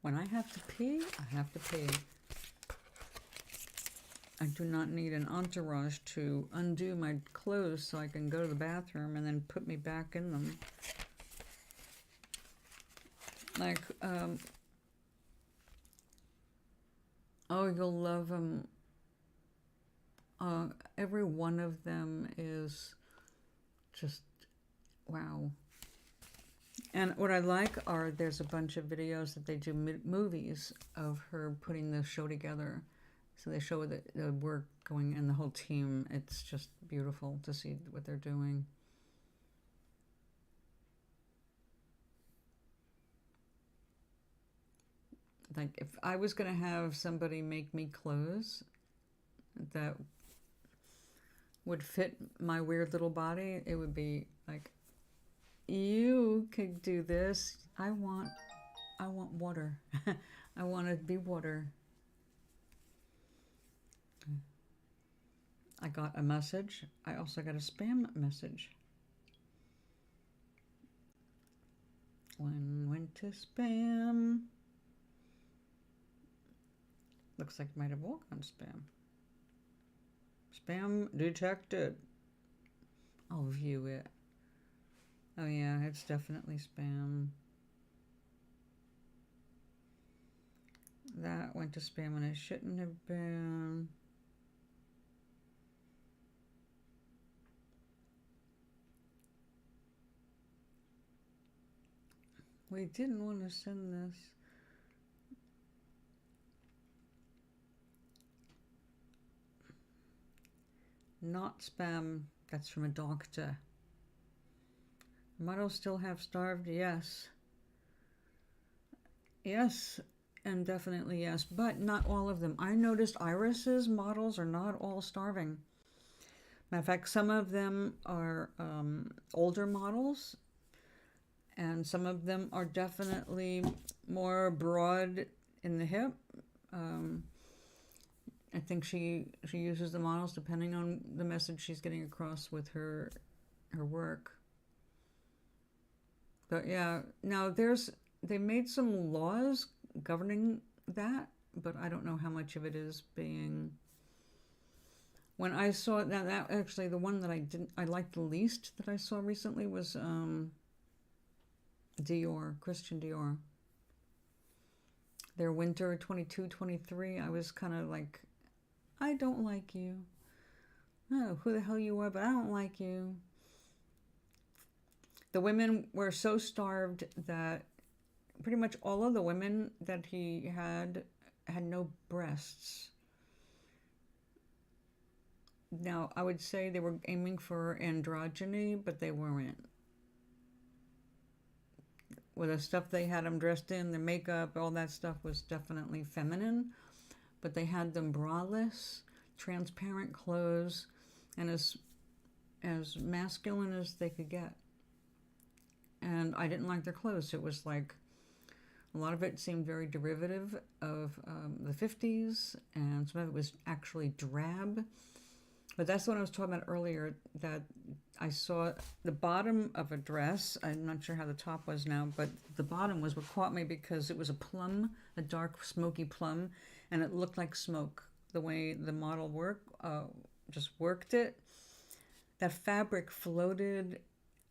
when I have to pee, I have to pee. I do not need an entourage to undo my clothes so I can go to the bathroom and then put me back in them. Like, oh, you'll love them. Every one of them is just wow. And what I like are there's a bunch of videos that they do movies of her putting the show together. So they show the work going and the whole team. It's just beautiful to see what they're doing. Like if I was going to have somebody make me clothes that would fit my weird little body, it would be like, you could do this. I want water. I want to be water. I got a message. I also got a spam message. One went to spam. Looks like it might have all gone spam. Spam detected. I'll view it. Oh yeah, it's definitely spam. That went to spam when it shouldn't have been. We didn't want to send this. Not spam. That's from a doctor. Models still have starved? Yes. Yes, and definitely yes, but not all of them. I noticed Iris's models are not all starving. Matter of fact, some of them are older models, and some of them are definitely more broad in the hip. I think she uses the models depending on the message she's getting across with her work. But yeah, now they made some laws governing that, but I don't know how much of it is being. When I saw it, that actually the one that I liked the least that I saw recently was Dior, Christian Dior. Their winter 22-23, I was kind of like, I don't like you. Oh, who the hell you are, but I don't like you. The women were so starved that pretty much all of the women that he had no breasts. Now, I would say they were aiming for androgyny, but they weren't. With the stuff they had them dressed in, the makeup, all that stuff was definitely feminine, but they had them braless, transparent clothes, and as masculine as they could get. And I didn't like their clothes. It was like a lot of it seemed very derivative of the 50s, and some of it was actually drab. But that's what I was talking about earlier, that I saw the bottom of a dress. I'm not sure how the top was now, but the bottom was what caught me because it was a plum, a dark smoky plum, and it looked like smoke. The way the model just worked it. That fabric floated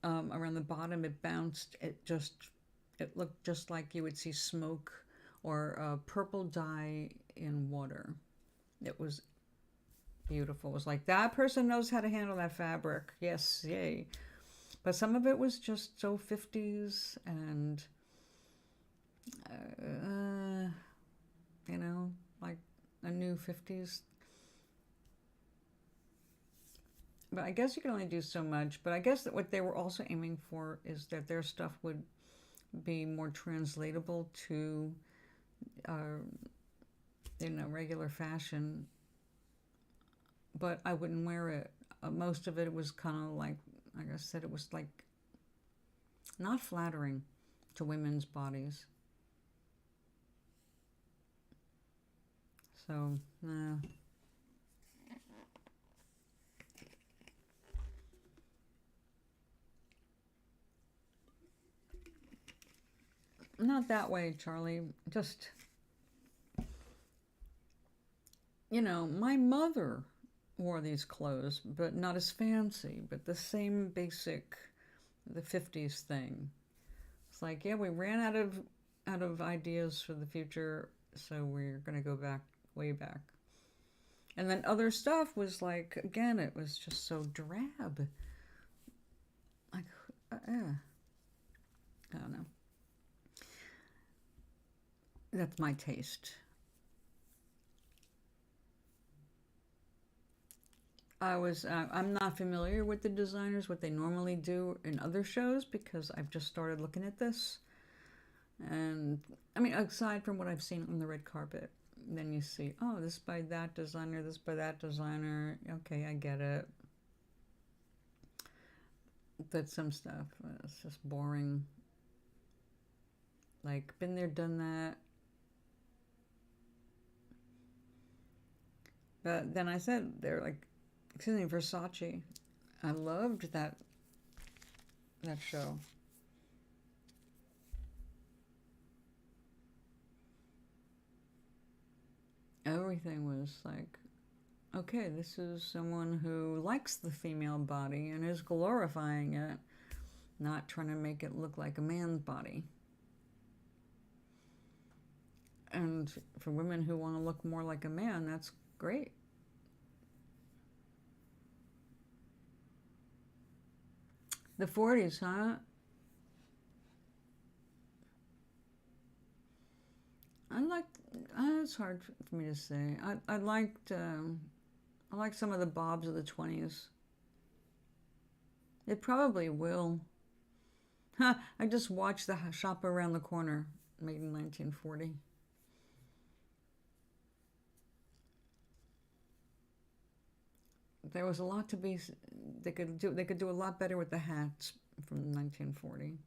around the bottom. It bounced. It looked just like you would see smoke or purple dye in water. It was beautiful. It was like, that person knows how to handle that fabric. Yes, yay. But some of it was just so 50s and, like a new 50s. But I guess you can only do so much. But I guess that what they were also aiming for is that their stuff would be more translatable to, regular fashion. But I wouldn't wear it. Most of it was kind of like I said, it was like not flattering to women's bodies. So, Not that way, Charlie. Just, you know, my mother wore these clothes, but not as fancy, but the same basic, the 50s thing. It's like, yeah, we ran out of ideas for the future, so we're gonna go back, way back. And then other stuff was like, again, it was just so drab. Like, I don't know. That's my taste. I'm not familiar with the designers, what they normally do in other shows, because I've just started looking at this. And I mean, aside from what I've seen on the red carpet, then you see, oh, this by that designer, this by that designer. Okay, I get it. But some stuff, it's just boring. Like, been there, done that. But then I said, they're like, excuse me, Versace. I loved that show. Everything was like, okay, this is someone who likes the female body and is glorifying it, not trying to make it look like a man's body. And for women who want to look more like a man, that's great. The 40s, huh? I liked. It's hard for me to say. I liked. I liked some of the bobs of the 20s. It probably will. Huh, I just watched the shop around the corner, made in 1940. There was a lot to be. They could do. They could do a lot better with the hats from 1940.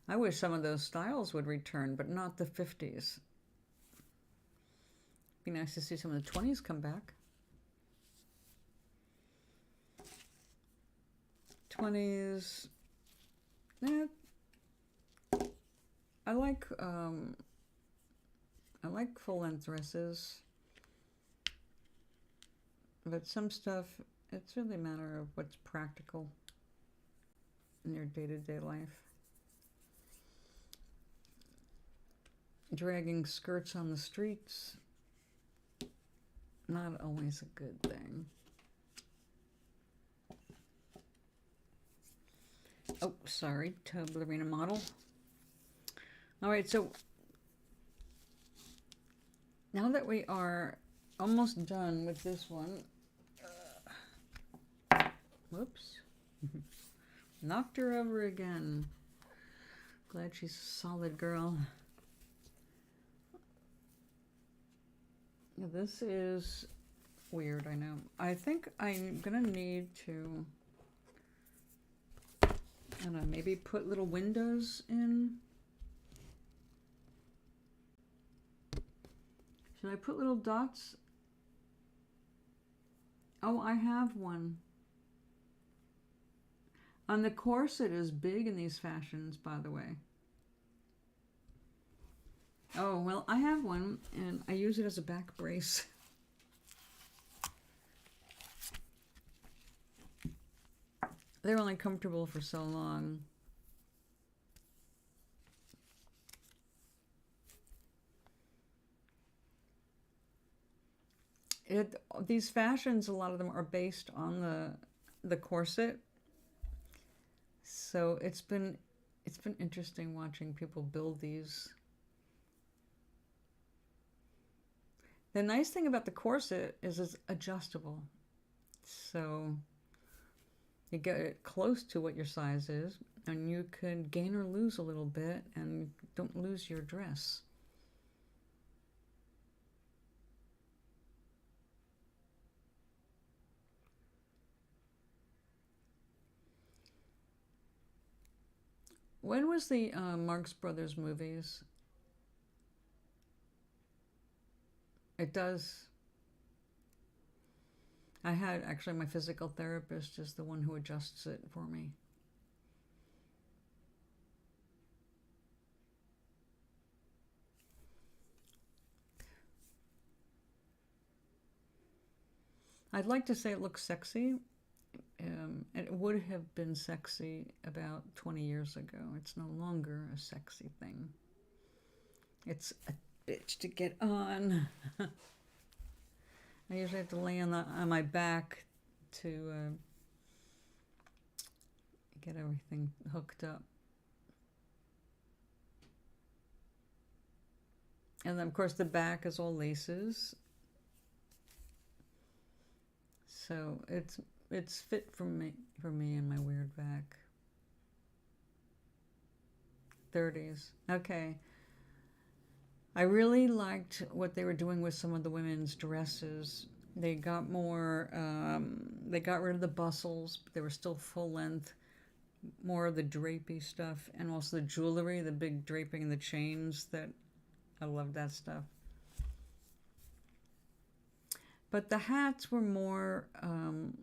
I wish some of those styles would return, but not the 50s. Be nice to see some of the 20s come back. 20s. Eh, I like full length dresses, but some stuff, it's really a matter of what's practical in your day-to-day life. Dragging skirts on the streets, not always a good thing. Oh, sorry, Toblerone model. All right, so now that we are almost done with this one, whoops, knocked her over again. Glad she's a solid girl. This is weird, I know. I think I'm gonna need to, I don't know, maybe put little windows in. Should I put little dots? Oh, I have one. On the corset is big in these fashions, by the way. Oh, well, I have one, and I use it as a back brace. They're only comfortable for so long. These fashions, a lot of them are based on the corset. So it's been interesting watching people build these. The nice thing about the corset is it's adjustable. So you get it close to what your size is, and you can gain or lose a little bit and don't lose your dress. When was the Marx Brothers movies? It does. I had actually my physical therapist is the one who adjusts it for me. I'd like to say it looks sexy. It would have been sexy about 20 years ago. It's no longer a sexy thing. It's a bitch to get on. I usually have to lay on my back to get everything hooked up. And then, of course, the back is all laces. So it's fit for me and my weird back. 30s. Okay. I really liked what they were doing with some of the women's dresses. They got more, they got rid of the bustles, but they were still full length. More of the drapey stuff, and also the jewelry, the big draping and the chains. That I love that stuff. But the hats were more, I don't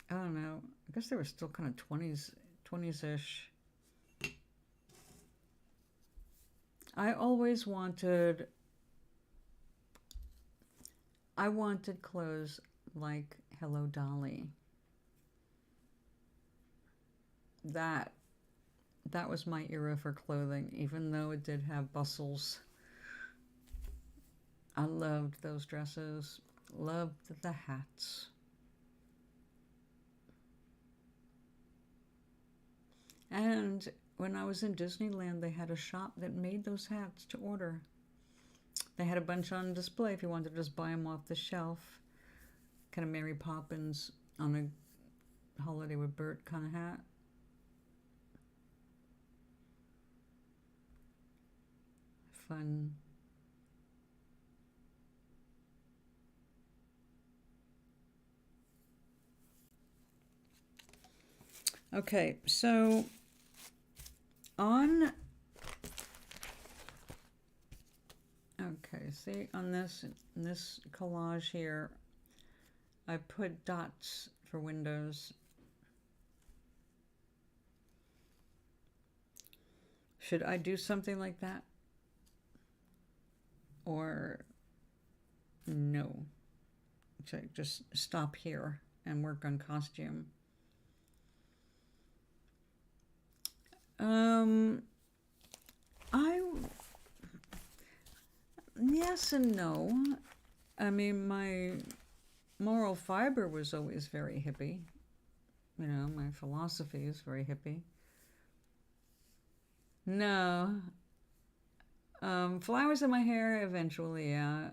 know, I guess they were still kind of 20s-ish. I always wanted clothes like Hello Dolly. That was my era for clothing, even though it did have bustles. I loved those dresses, loved the hats. And when I was in Disneyland, they had a shop that made those hats to order. They had a bunch on display if you wanted to just buy them off the shelf. Kind of Mary Poppins on a Holiday with Bert kind of hat. Fun. Okay, so on, okay, see on this collage here, I put dots for windows. Should I do something like that? Or no? Should I just stop here and work on costume? Yes and no. I mean, my moral fiber was always very hippie. You know, my philosophy is very hippie. No. Flowers in my hair eventually, yeah.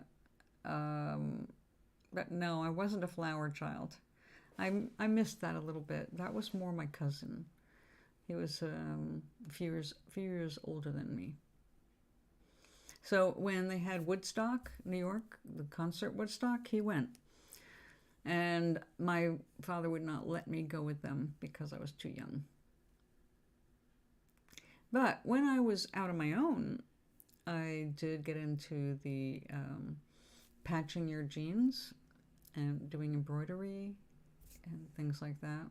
But no, I wasn't a flower child. I missed that a little bit. That was more my cousin. He was a few years older than me. So when they had Woodstock, New York, the concert Woodstock, he went. And my father would not let me go with them because I was too young. But when I was out on my own, I did get into the patching your jeans and doing embroidery and things like that.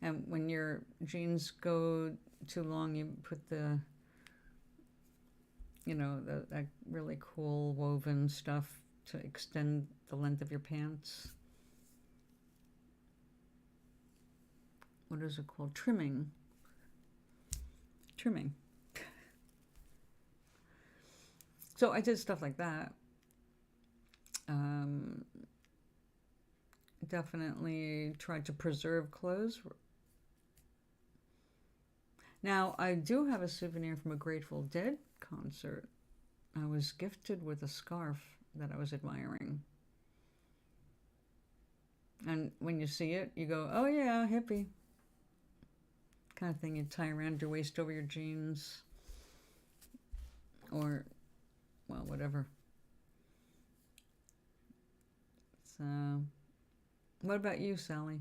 And when your jeans go too long, you put the, you know, that really cool woven stuff to extend the length of your pants. What is it called? Trimming. So I did stuff like that. Definitely tried to preserve clothes. Now, I do have a souvenir from a Grateful Dead concert. I was gifted with a scarf that I was admiring. And when you see it, you go, oh yeah, hippie. Kind of thing you tie around your waist over your jeans. Or, well, whatever. So, what about you, Sally?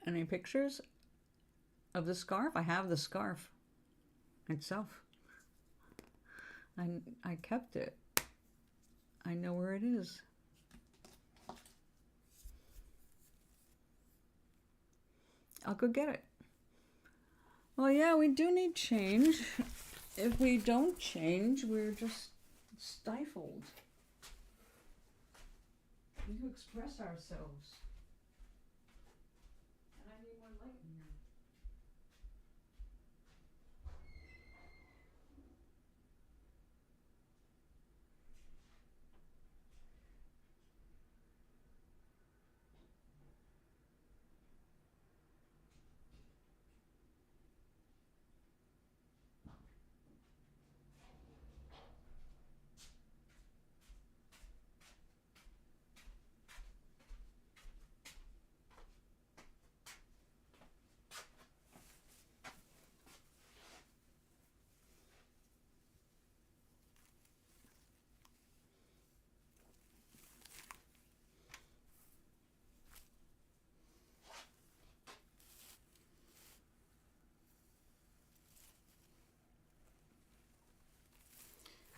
Any pictures of the scarf? I have the scarf itself. I kept it. I know where it is. I'll go get it. Well, yeah, we do need change. If we don't change, we're just stifled. We need to express ourselves. And I need more light in here.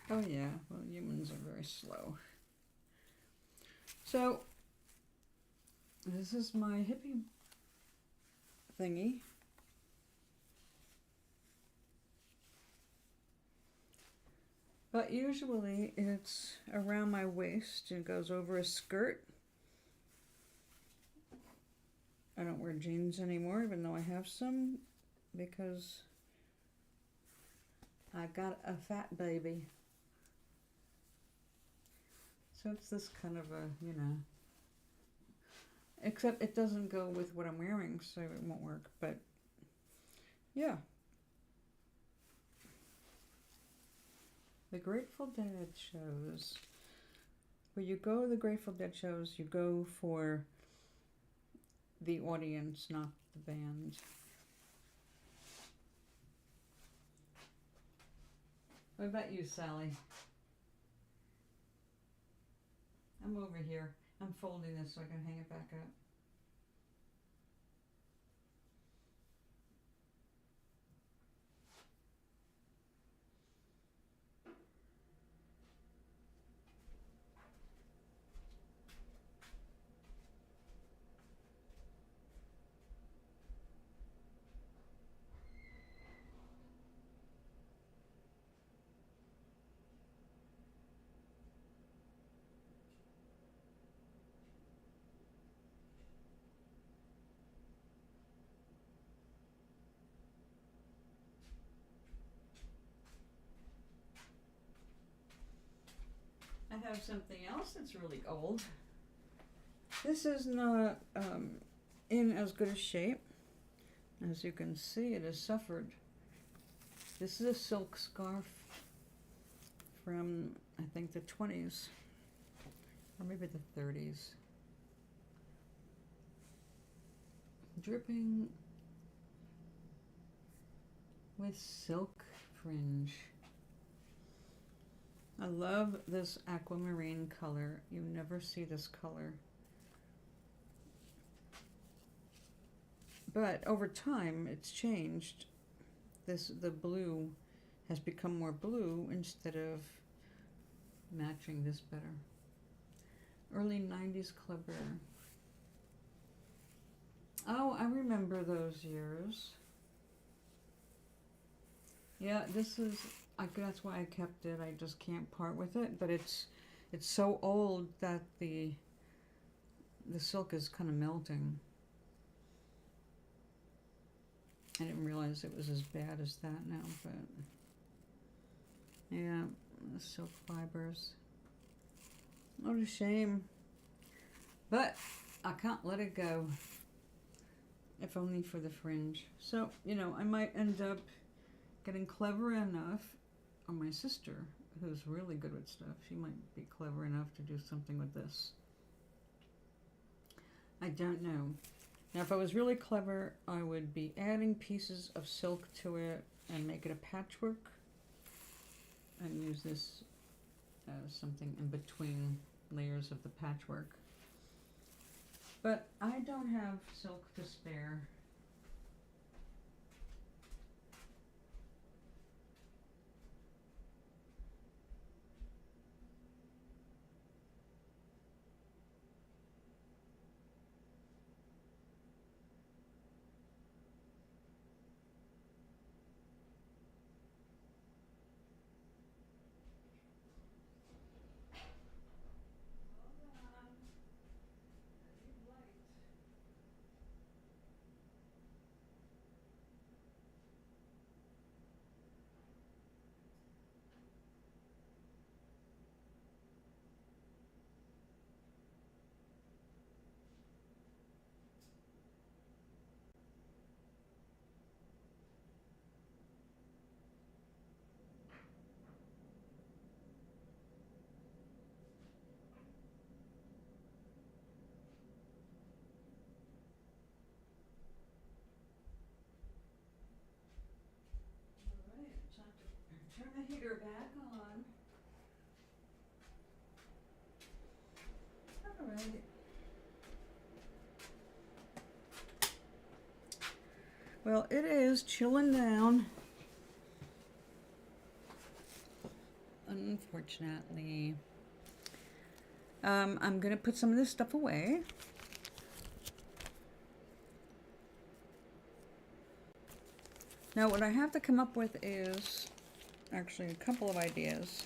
Oh yeah, well humans are very slow. So, this is my hippie thingy. But usually it's around my waist and goes over a skirt. I don't wear jeans anymore, even though I have some, because I got a fat baby. So it's this kind of a, you know, except it doesn't go with what I'm wearing, so it won't work, but yeah. The Grateful Dead shows. When you go to the Grateful Dead shows, you go for the audience, not the band. What about you, Sally? I'm over here. I'm folding this so I can hang it back up. I have something else that's really old. This is not in as good a shape. As you can see, it has suffered. This is a silk scarf from, I think, the 20s, or maybe the 30s. Dripping with silk fringe. I love this aquamarine color. You never see this color. But over time, it's changed. The blue has become more blue instead of matching this better. Early 90s Club Air. Oh, I remember those years. Yeah, this is, that's why I kept it. I just can't part with it, but it's so old that the silk is kind of melting. I didn't realize it was as bad as that now, but yeah, the silk fibers. What a shame. But I can't let it go, if only for the fringe. So, you know, I might end up getting clever enough, or my sister, who's really good with stuff, she might be clever enough to do something with this. I don't know. Now, if I was really clever, I would be adding pieces of silk to it and make it a patchwork and use this as something in between layers of the patchwork. But I don't have silk to spare. Turn the heater back on. All right. Well, it is chilling down. Unfortunately. I'm gonna put some of this stuff away. Now what I have to come up with is actually a couple of ideas.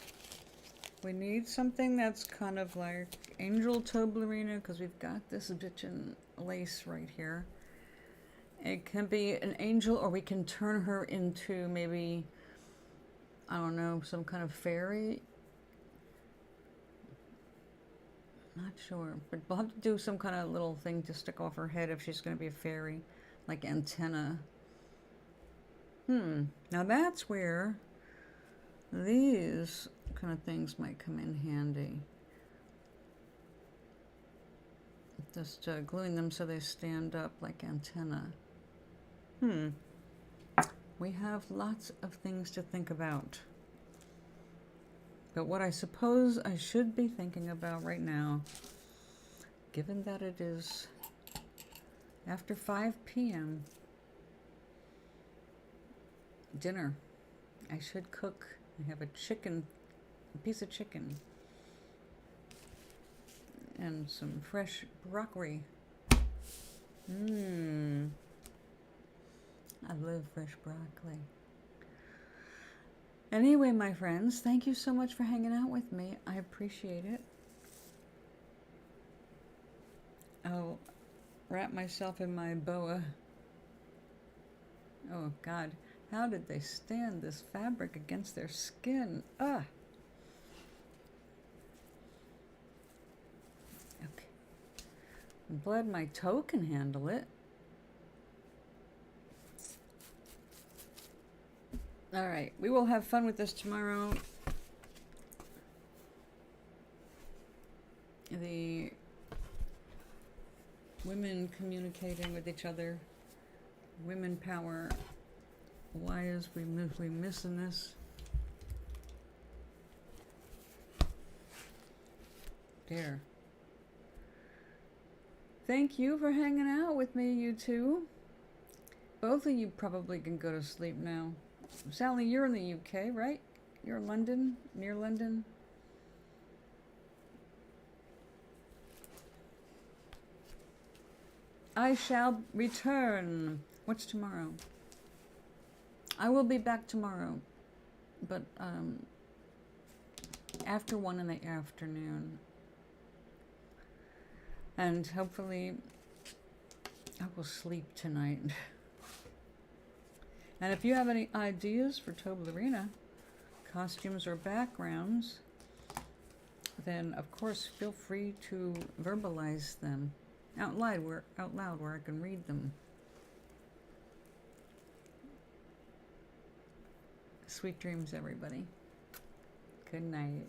We need something that's kind of like angel Toblerina, because we've got this bitchin' lace right here. It can be an angel, or we can turn her into maybe, I don't know, some kind of fairy. Not sure, but we'll have to do some kind of little thing to stick off her head if she's going to be a fairy, like antenna. Now that's where these kind of things might come in handy. Just gluing them so they stand up like antenna. We have lots of things to think about. But what I suppose I should be thinking about right now, given that it is after 5 p.m., dinner, I should cook. I have a piece of chicken, and some fresh broccoli. I love fresh broccoli. Anyway, my friends, thank you so much for hanging out with me. I appreciate it. I'll wrap myself in my boa. Oh, God. How did they stand this fabric against their skin? Ugh. Okay. I'm glad my toe can handle it. All right, we will have fun with this tomorrow. The women communicating with each other, women power. Why is we missing this? There. Thank you for hanging out with me, you two. Both of you probably can go to sleep now. Sally, you're in the UK, right? You're in London, near London. I shall return. What's tomorrow? I will be back tomorrow, but after 1 in the afternoon. And hopefully I will sleep tonight. And if you have any ideas for Toblerina, costumes or backgrounds, then of course feel free to verbalize them out loud where I can read them. Sweet dreams, everybody. Good night.